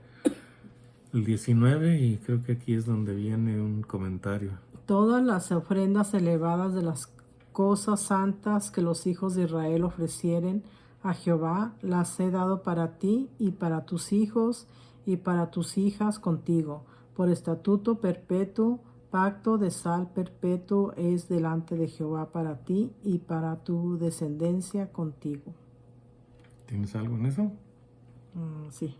Speaker 2: El 19, y creo que aquí es donde viene un comentario.
Speaker 1: Todas las ofrendas elevadas de las cosas santas que los hijos de Israel ofrecieren a Jehová, las he dado para ti y para tus hijos y para tus hijas contigo, por estatuto perpetuo, pacto de sal perpetuo es delante de Jehová para ti y para tu descendencia contigo.
Speaker 2: ¿Tienes algo en eso?
Speaker 1: Sí.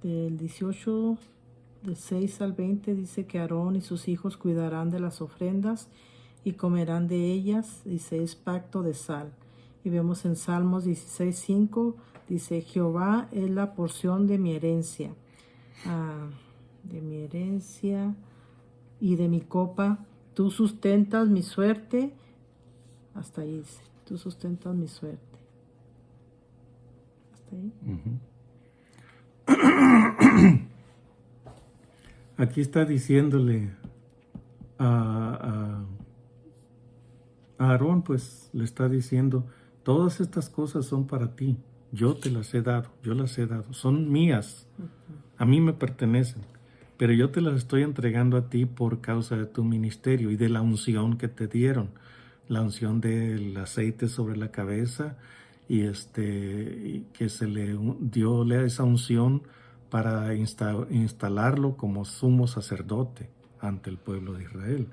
Speaker 1: Del 18, del 6 al 20 dice que Aarón y sus hijos cuidarán de las ofrendas y comerán de ellas, dice, es pacto de sal. Y vemos en Salmos 16:5, dice, Jehová es la porción de mi herencia, y de mi copa, tú sustentas mi suerte, hasta ahí dice, tú sustentas mi suerte. Hasta ahí.
Speaker 2: Aquí está diciéndole a Aarón, pues le está diciendo, todas estas cosas son para ti, yo las he dado, son mías, a mí me pertenecen, pero yo te las estoy entregando a ti por causa de tu ministerio y de la unción que te dieron, la unción del aceite sobre la cabeza, y que se le dio esa unción para instalarlo como sumo sacerdote ante el pueblo de Israel.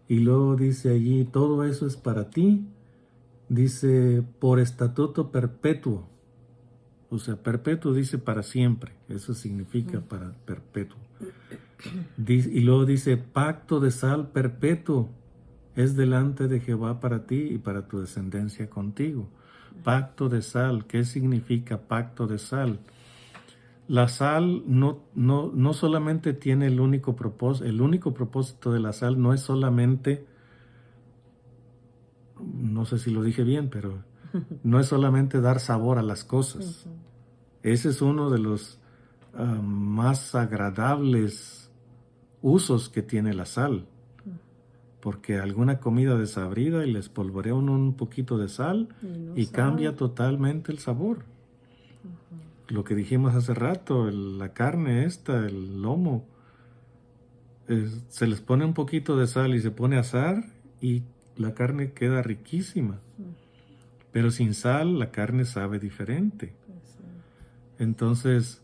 Speaker 2: Y luego dice allí, todo eso es para ti, dice, por estatuto perpetuo. O sea, perpetuo dice para siempre, eso significa para perpetuo. Y luego dice, pacto de sal perpetuo es delante de Jehová para ti y para tu descendencia contigo. Pacto de sal, ¿qué significa pacto de sal? La sal no solamente tiene el único propósito de la sal no es solamente, no sé si lo dije bien, pero no es solamente dar sabor a las cosas. Ese es uno de los más agradables usos que tiene la sal, porque alguna comida desabrida y le espolvorea un poquito de sal y cambia totalmente el sabor. Lo que dijimos hace rato, la carne el lomo, se les pone un poquito de sal y se pone a asar y la carne queda riquísima. Pero sin sal la carne sabe diferente. Entonces,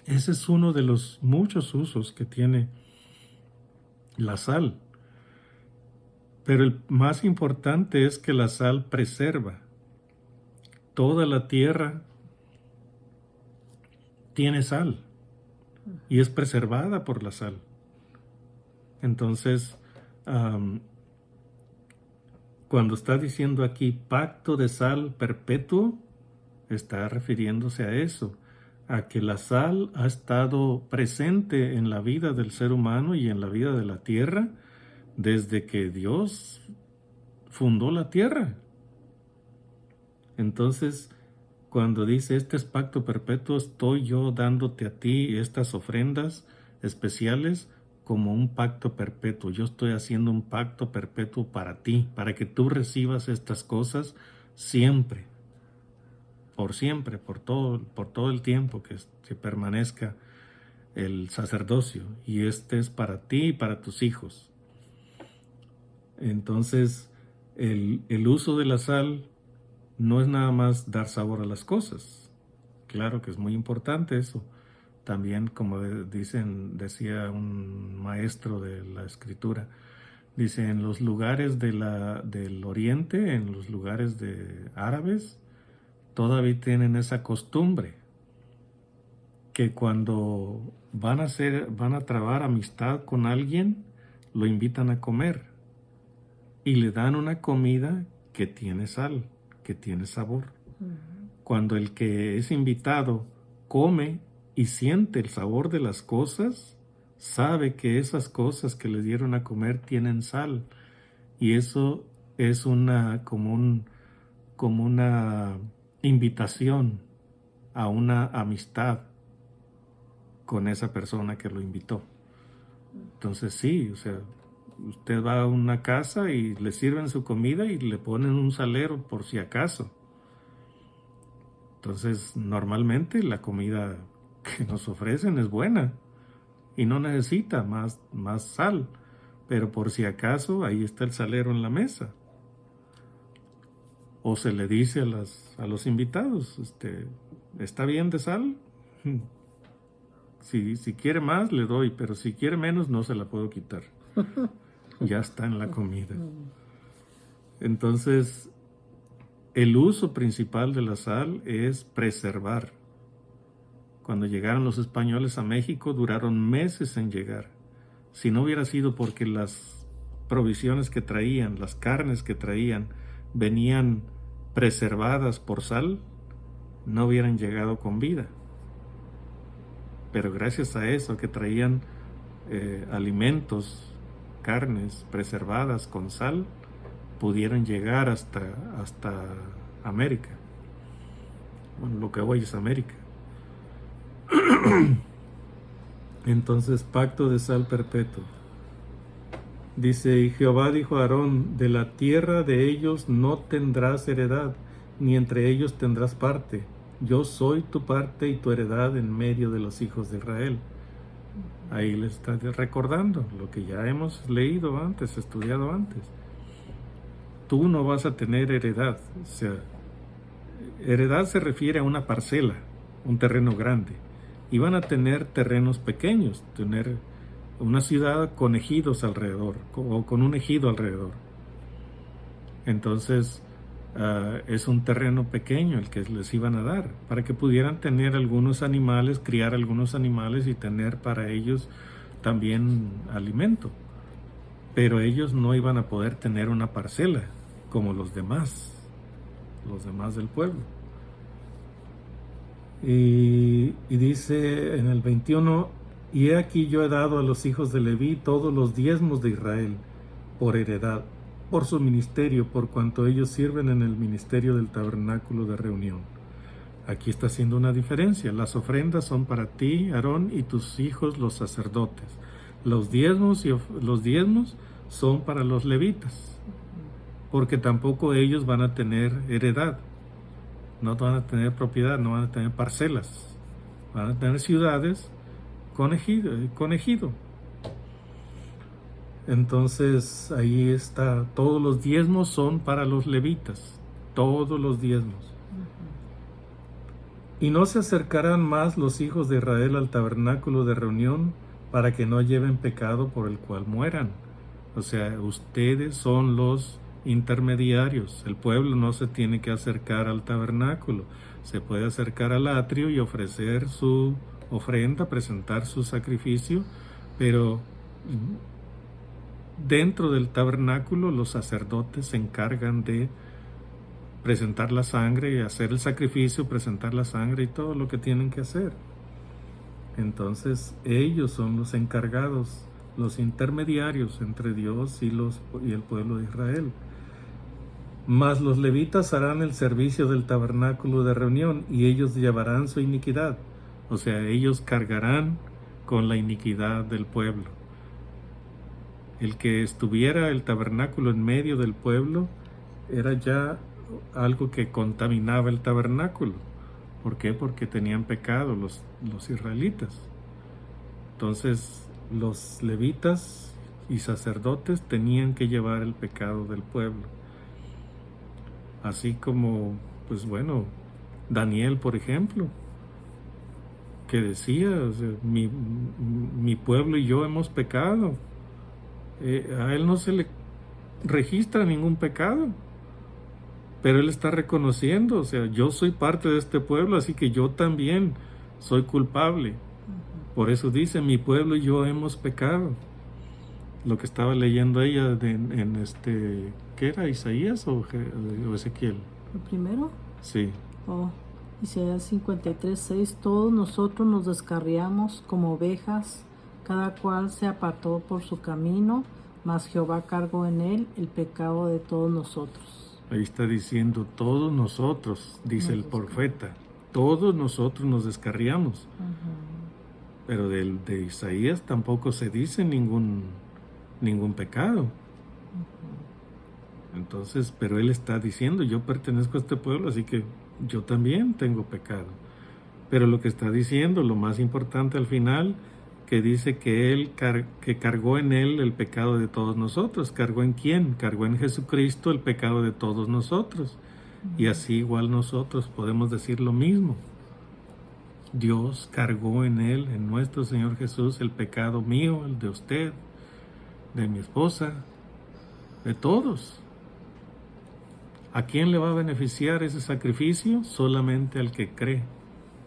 Speaker 2: ese es uno de los muchos usos que tiene la sal. Pero el más importante es que la sal preserva. Toda la tierra tiene sal y es preservada por la sal. Entonces, cuando está diciendo aquí pacto de sal perpetuo, está refiriéndose a eso, a que la sal ha estado presente en la vida del ser humano y en la vida de la tierra desde que Dios fundó la tierra. Entonces, cuando dice este es pacto perpetuo, estoy yo dándote a ti estas ofrendas especiales como un pacto perpetuo. Yo estoy haciendo un pacto perpetuo para ti, para que tú recibas estas cosas siempre, por todo el tiempo que permanezca el sacerdocio. Y este es para ti y para tus hijos. Entonces, el uso de la sal no es nada más dar sabor a las cosas. Claro que es muy importante eso. También, como decía un maestro de la escritura, dice, en los lugares del oriente, en los lugares de árabes, todavía tienen esa costumbre que cuando van a trabar amistad con alguien, lo invitan a comer y le dan una comida que tiene sal, que tiene sabor. Cuando el que es invitado come y siente el sabor de las cosas, sabe que esas cosas que le dieron a comer tienen sal. Y eso es como una invitación a una amistad con esa persona que lo invitó. Entonces sí, o sea, usted va a una casa y le sirven su comida y le ponen un salero por si acaso. Entonces, normalmente la comida que nos ofrecen es buena y no necesita más sal, pero por si acaso ahí está el salero en la mesa. O se le dice a los invitados, ¿está bien de sal? Si quiere más le doy, pero si quiere menos no se la puedo quitar. Ya está en la comida. Entonces, el uso principal de la sal es preservar. Cuando llegaron los españoles a México, duraron meses en llegar. Si no hubiera sido porque las provisiones que traían, las carnes que traían, venían preservadas por sal, no hubieran llegado con vida. Pero gracias a eso, que traían alimentos, carnes preservadas con sal, pudieron llegar hasta América. Bueno, lo que hoy es América. Entonces, pacto de sal perpetuo. Dice, y Jehová dijo a Aarón, de la tierra de ellos no tendrás heredad, ni entre ellos tendrás parte. Yo soy tu parte y tu heredad en medio de los hijos de Israel. Ahí le está recordando lo que ya hemos leído antes, estudiado antes. Tú no vas a tener heredad. O sea, heredad se refiere a una parcela, un terreno grande. Y van a tener terrenos pequeños, tener una ciudad con ejidos alrededor, o con un ejido alrededor. Entonces, es un terreno pequeño el que les iban a dar, para que pudieran tener algunos animales, criar algunos animales y tener para ellos también alimento. Pero ellos no iban a poder tener una parcela como los demás del pueblo. Y dice en el 21, y he aquí yo he dado a los hijos de Leví todos los diezmos de Israel por heredad, por su ministerio, por cuanto ellos sirven en el ministerio del tabernáculo de reunión. Aquí está haciendo una diferencia. Las ofrendas son para ti, Aarón, y tus hijos los sacerdotes. Los diezmos son para los levitas, porque tampoco ellos van a tener heredad, no van a tener propiedad, no van a tener parcelas, van a tener ciudades con ejido. Entonces ahí está, todos los diezmos son para los levitas, todos los diezmos. Y no se acercarán más los hijos de Israel al tabernáculo de reunión para que no lleven pecado por el cual mueran. O sea, ustedes son los intermediarios. El pueblo no se tiene que acercar al tabernáculo. Se puede acercar al atrio y ofrecer su ofrenda, presentar su sacrificio, pero dentro del tabernáculo los sacerdotes se encargan de presentar la sangre, hacer el sacrificio, presentar la sangre y todo lo que tienen que hacer. Entonces ellos son los encargados, los intermediarios entre Dios y el pueblo de Israel. Mas los levitas harán el servicio del tabernáculo de reunión y ellos llevarán su iniquidad. O sea, ellos cargarán con la iniquidad del pueblo. El que estuviera el tabernáculo en medio del pueblo era ya algo que contaminaba el tabernáculo. ¿Por qué? Porque tenían pecado los israelitas. Entonces los levitas y sacerdotes tenían que llevar el pecado del pueblo. Así como, pues bueno, Daniel, por ejemplo, que decía, o sea, mi pueblo y yo hemos pecado. A él no se le registra ningún pecado, pero él está reconociendo, o sea, yo soy parte de este pueblo, así que yo también soy culpable. Por eso dice, mi pueblo y yo hemos pecado. Lo que estaba leyendo ella ¿qué era? ¿Isaías o Ezequiel?
Speaker 1: ¿El primero?
Speaker 2: Sí.
Speaker 1: Isaías 53:6, todos nosotros nos descarriamos como ovejas, cada cual se apartó por su camino, mas Jehová cargó en él el pecado de todos nosotros.
Speaker 2: Ahí está diciendo, todos nosotros, dice el profeta, todos nosotros nos descarriamos. Pero de Isaías tampoco se dice ningún pecado. Entonces, pero él está diciendo, yo pertenezco a este pueblo, así que yo también tengo pecado. Pero lo que está diciendo, lo más importante al final, que dice que él que cargó en él el pecado de todos nosotros. ¿Cargó en quién? Cargó en Jesucristo el pecado de todos nosotros. Y así igual nosotros podemos decir lo mismo. Dios cargó en él, en nuestro Señor Jesús, el pecado mío, el de usted, de mi esposa, de todos. ¿A quién le va a beneficiar ese sacrificio? Solamente al que cree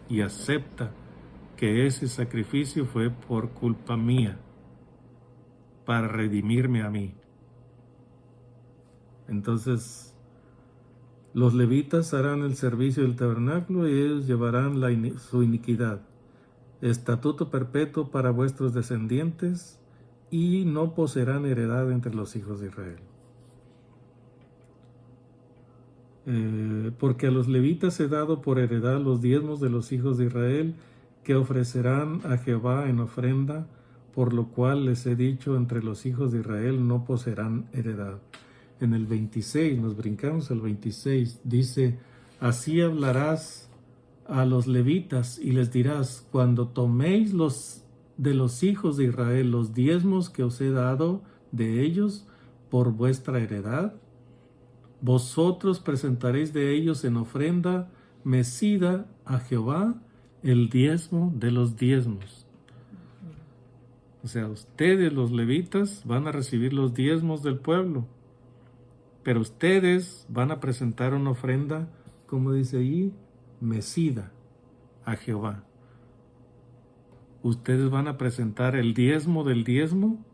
Speaker 2: y acepta que ese sacrificio fue por culpa mía, para redimirme a mí. Entonces, los levitas harán el servicio del tabernáculo y ellos llevarán su iniquidad. Estatuto perpetuo para vuestros descendientes y no poseerán heredad entre los hijos de Israel. Porque a los levitas he dado por heredad los diezmos de los hijos de Israel, que ofrecerán a Jehová en ofrenda, por lo cual les he dicho, entre los hijos de Israel no poseerán heredad. En el 26, nos brincamos al 26, dice, así hablarás a los levitas y les dirás, cuando toméis de los hijos de Israel los diezmos que os he dado de ellos por vuestra heredad, vosotros presentaréis de ellos en ofrenda mecida a Jehová el diezmo de los diezmos. O sea, ustedes los levitas van a recibir los diezmos del pueblo, pero ustedes van a presentar una ofrenda, como dice ahí, mecida a Jehová. Ustedes van a presentar el diezmo del diezmo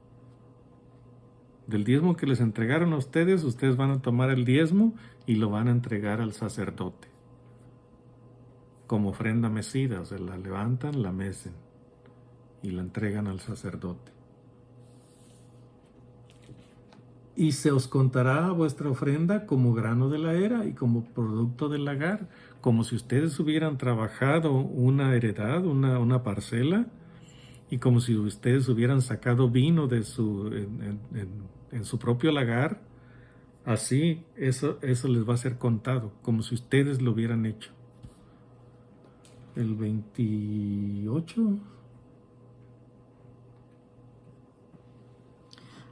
Speaker 2: que les entregaron a ustedes. Ustedes van a tomar el diezmo y lo van a entregar al sacerdote como ofrenda mecida. O sea, la levantan, la mecen y la entregan al sacerdote. Y se os contará vuestra ofrenda como grano de la era y como producto del lagar, como si ustedes hubieran trabajado una heredad, una parcela, y como si ustedes hubieran sacado vino de en su propio lagar. Así, eso les va a ser contado, como si ustedes lo hubieran hecho. el 28.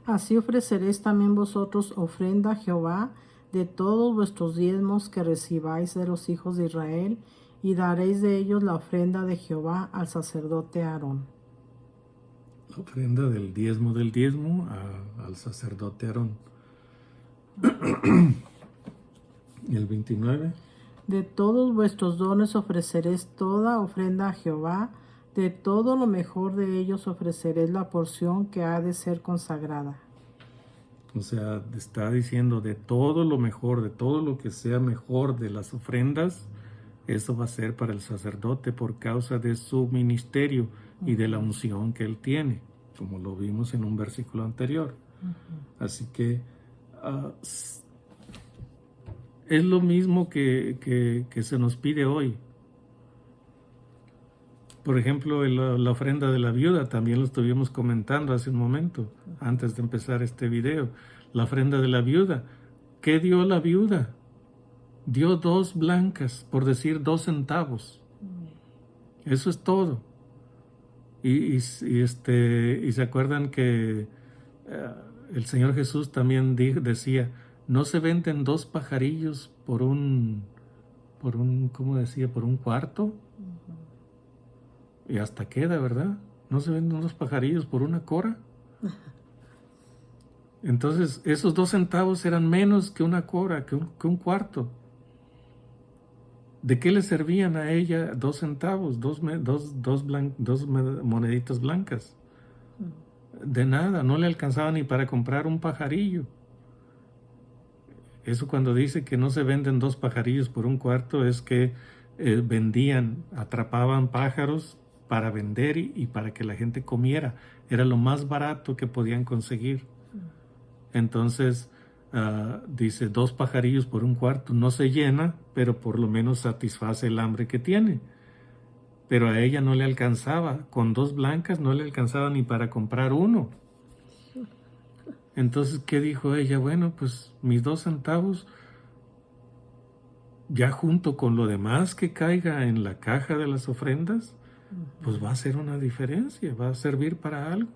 Speaker 1: Así ofreceréis también vosotros ofrenda a Jehová de todos vuestros diezmos que recibáis de los hijos de Israel, y daréis de ellos la ofrenda de Jehová al sacerdote Aarón.
Speaker 2: La ofrenda del diezmo al sacerdote Aarón. Y el 29.
Speaker 1: De todos vuestros dones ofreceréis toda ofrenda a Jehová, de todo lo mejor de ellos ofreceréis la porción que ha de ser consagrada.
Speaker 2: O sea, está diciendo de todo lo mejor, de todo lo que sea mejor de las ofrendas, eso va a ser para el sacerdote por causa de su ministerio y de la unción que él tiene, como lo vimos en un versículo anterior. Así que es lo mismo que se nos pide hoy. Por ejemplo, la ofrenda de la viuda, también lo estuvimos comentando hace un momento, antes de empezar este video. La ofrenda de la viuda. ¿Qué dio la viuda? Dio 2 blancas, por decir 2 centavos. Eso es todo. Y se acuerdan que el Señor Jesús también decía, no se venden 2 pajarillos por un, ¿cómo decía? Por un cuarto. Y hasta queda, ¿verdad? No se venden 2 pajarillos por una cora. Entonces, esos 2 centavos eran menos que una cora, que un cuarto. ¿De qué le servían a ella 2 centavos, dos moneditas blancas? De nada, no le alcanzaba ni para comprar un pajarillo. Eso cuando dice que no se venden 2 pajarillos por un cuarto, es que atrapaban pájaros para vender y para que la gente comiera. Era lo más barato que podían conseguir. Entonces, dice 2 pajarillos por un cuarto. No se llena, pero por lo menos satisface el hambre que tiene. Pero a ella no le alcanzaba. Con 2 blancas no le alcanzaba ni para comprar uno. Entonces, ¿qué dijo ella? Bueno, pues mis 2 centavos, ya junto con lo demás que caiga en la caja de las ofrendas, pues va a hacer una diferencia, va a servir para algo.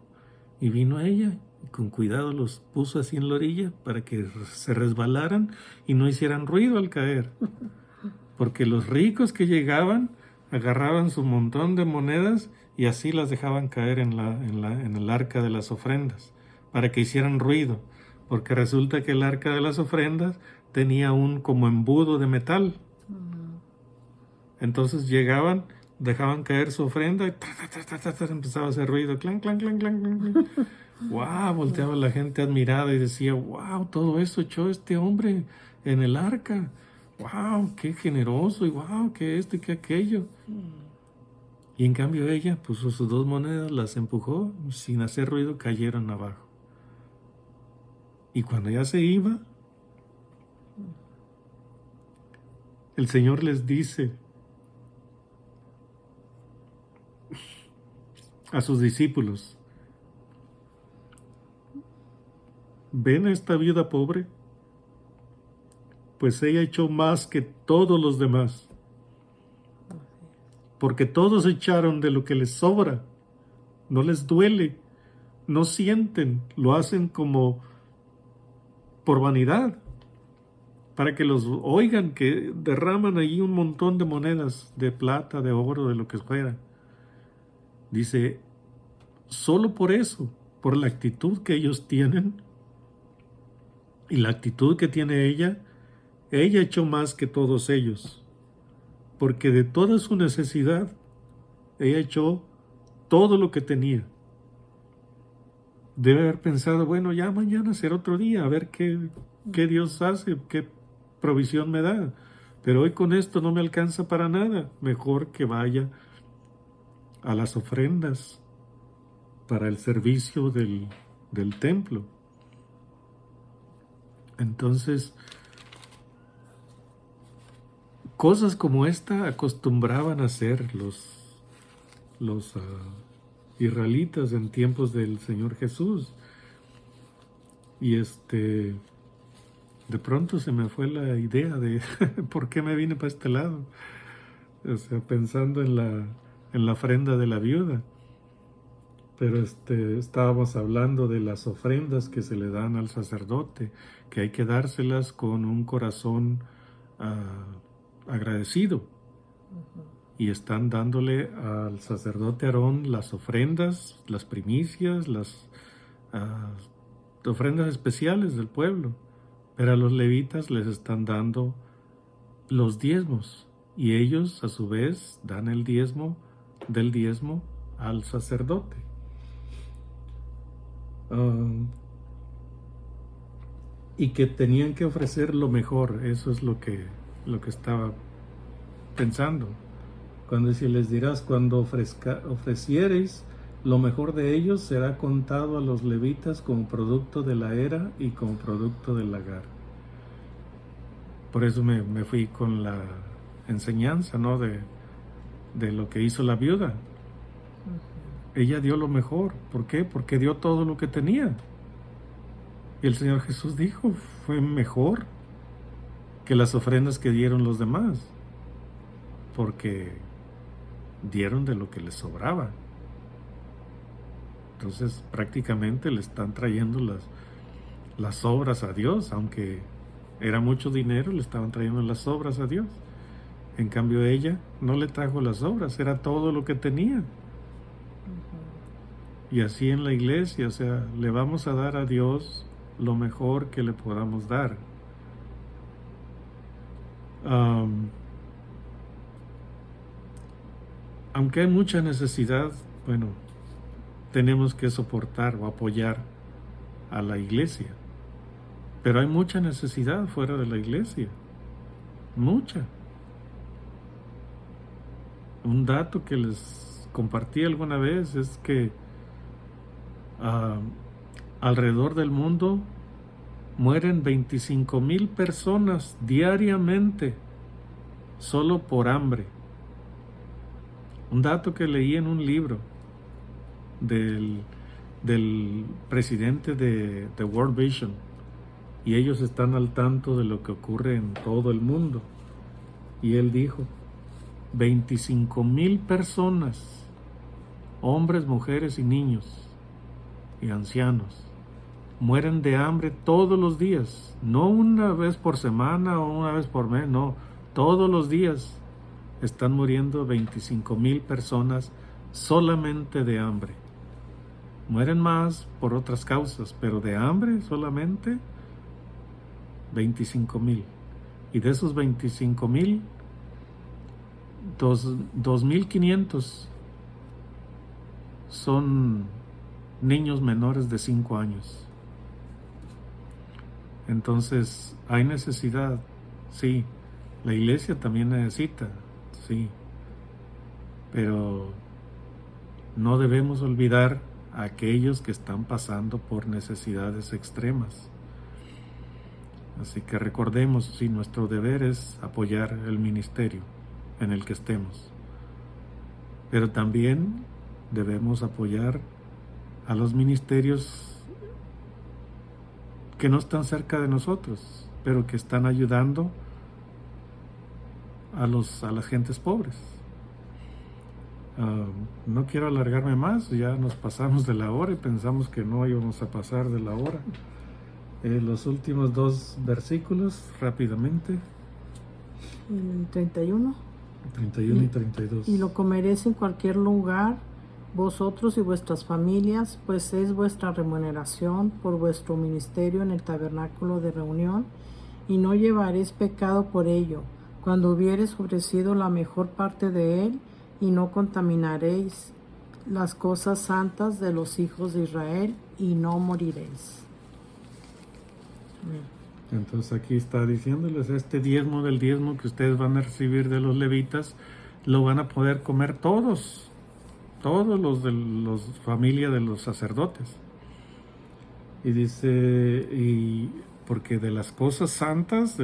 Speaker 2: Y vino ella y con cuidado los puso así en la orilla para que se resbalaran y no hicieran ruido al caer. Porque los ricos que llegaban agarraban su montón de monedas y así las dejaban caer en el arca de las ofrendas para que hicieran ruido. Porque resulta que el arca de las ofrendas tenía un como embudo de metal. Entonces llegaban, dejaban caer su ofrenda y empezaba a hacer ruido. Clan, clan, clan, clan, clan. ¡Wow! Volteaba la gente admirada y decía, ¡wow! Todo eso echó este hombre en el arca. ¡Wow! ¡Qué generoso! Y ¡wow! ¡Qué esto y qué aquello! Y en cambio ella puso sus 2 monedas, las empujó, sin hacer ruido cayeron abajo. Y cuando ya se iba, el Señor les dice a sus discípulos, ¿ven a esta viuda pobre? Pues ella echó más que todos los demás, porque todos echaron de lo que les sobra, no les duele, no sienten, lo hacen como por vanidad, para que los oigan, que derraman allí un montón de monedas, de plata, de oro, de lo que fuera. Dice, solo por eso, por la actitud que ellos tienen y la actitud que tiene ella echó más que todos ellos, porque de toda su necesidad, ella echó todo lo que tenía. Debe haber pensado, bueno, ya mañana será otro día, a ver qué Dios hace, qué provisión me da. Pero hoy con esto no me alcanza para nada. Mejor que vaya a las ofrendas para el servicio del templo. Entonces, cosas como esta acostumbraban a hacer los israelitas en tiempos del Señor Jesús. Y de pronto se me fue la idea de por qué me vine para este lado. o sea, pensando en la ofrenda de la viuda. Pero estábamos hablando de las ofrendas que se le dan al sacerdote, que hay que dárselas con un corazón agradecido. Y están dándole al sacerdote Aarón las ofrendas, las primicias, las ofrendas especiales del pueblo. Pero a los levitas les están dando los diezmos. Y ellos, a su vez, dan el diezmo del diezmo al sacerdote. Y que tenían que ofrecer lo mejor. Eso es lo que estaba pensando. Cuando dice, les dirás, cuando ofreciereis lo mejor de ellos, será contado a los levitas como producto de la era y como producto del lagar. Por eso me fui con la enseñanza, ¿no? de lo que hizo la viuda. Ella dio lo mejor. ¿Por qué? Porque dio todo lo que tenía. Y el Señor Jesús dijo, fue mejor que las ofrendas que dieron los demás, porque dieron de lo que les sobraba. Entonces prácticamente le están trayendo las obras a Dios, aunque era mucho dinero, le estaban trayendo las obras a Dios. En cambio ella no le trajo las obras, era todo lo que tenía. Y así en la iglesia, o sea, le vamos a dar a Dios lo mejor que le podamos dar. Aunque hay mucha necesidad, bueno, tenemos que soportar o apoyar a la iglesia. Pero hay mucha necesidad fuera de la iglesia. Mucha. Un dato que les compartí alguna vez es que alrededor del mundo mueren 25,000 personas diariamente solo por hambre. Un dato que leí en un libro del presidente de World Vision, y ellos están al tanto de lo que ocurre en todo el mundo. Y él dijo, 25,000 personas, hombres, mujeres y niños y ancianos, mueren de hambre todos los días, no una vez por semana o una vez por mes, no, todos los días están muriendo 25,000 personas solamente de hambre. Mueren más por otras causas, pero de hambre solamente 25,000. Y de esos 25,000, 2,500 son niños menores de 5 años. Entonces, hay necesidad, sí. La iglesia también necesita, sí. Pero no debemos olvidar a aquellos que están pasando por necesidades extremas. Así que recordemos, sí, nuestro deber es apoyar el ministerio en el que estemos. Pero también debemos apoyar a los ministerios que no están cerca de nosotros, pero que están ayudando a las gentes pobres. No quiero alargarme más, ya nos pasamos de la hora y pensamos que no íbamos a pasar de la hora. Los últimos 2 versículos, rápidamente.
Speaker 1: El 31.
Speaker 2: 31 y 32.
Speaker 1: Y lo comeréis en cualquier lugar, vosotros y vuestras familias, pues es vuestra remuneración por vuestro ministerio en el tabernáculo de reunión, y no llevaréis pecado por ello, cuando hubiereis ofrecido la mejor parte de él, y no contaminaréis las cosas santas de los hijos de Israel, y no moriréis.
Speaker 2: Entonces aquí está diciéndoles, este diezmo del diezmo que ustedes van a recibir de los levitas, lo van a poder comer todos los de los familia de los sacerdotes. Y dice, y porque de las cosas santas,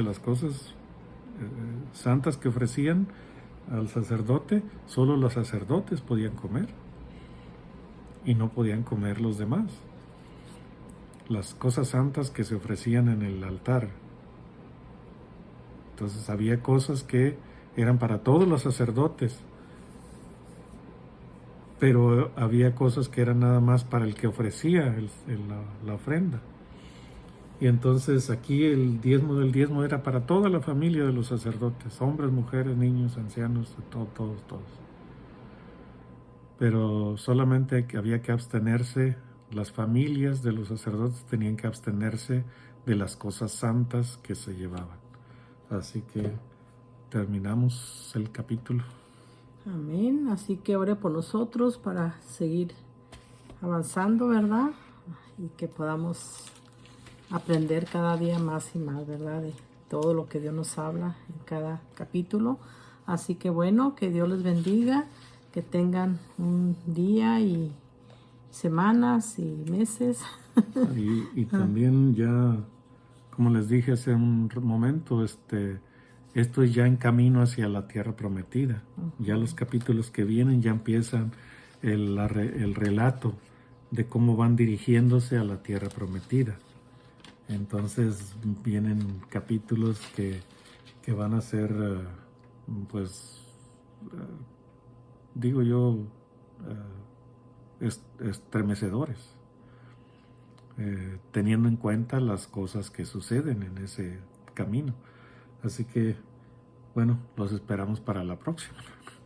Speaker 2: santas que ofrecían al sacerdote, solo los sacerdotes podían comer y no podían comer los demás. Las cosas santas que se ofrecían en el altar. Entonces había cosas que eran para todos los sacerdotes, pero había cosas que eran nada más para el que ofrecía la ofrenda. Y entonces aquí el diezmo del diezmo era para toda la familia de los sacerdotes, hombres, mujeres, niños, ancianos, todos. Pero solamente había que abstenerse, las familias de los sacerdotes tenían que abstenerse de las cosas santas que se llevaban. Así que terminamos el capítulo.
Speaker 1: Amén. Así que ore por nosotros para seguir avanzando, ¿verdad? Y que podamos aprender cada día más y más, ¿verdad? De todo lo que Dios nos habla en cada capítulo. Así que bueno, que Dios les bendiga, que tengan un día y semanas y meses.
Speaker 2: Y también ya, como les dije hace un momento, esto es ya en camino hacia la tierra prometida. Ya los capítulos que vienen ya empiezan el relato de cómo van dirigiéndose a la tierra prometida. Entonces vienen capítulos que van a ser, digo yo, estremecedores, teniendo en cuenta las cosas que suceden en ese camino. Así que, bueno, los esperamos para la próxima.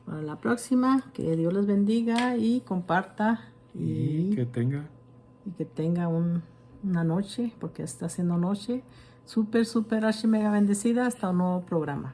Speaker 1: Para la próxima, que Dios les bendiga y comparta
Speaker 2: Y que tenga
Speaker 1: una noche, porque está haciendo noche, súper, archi mega bendecida, hasta un nuevo programa.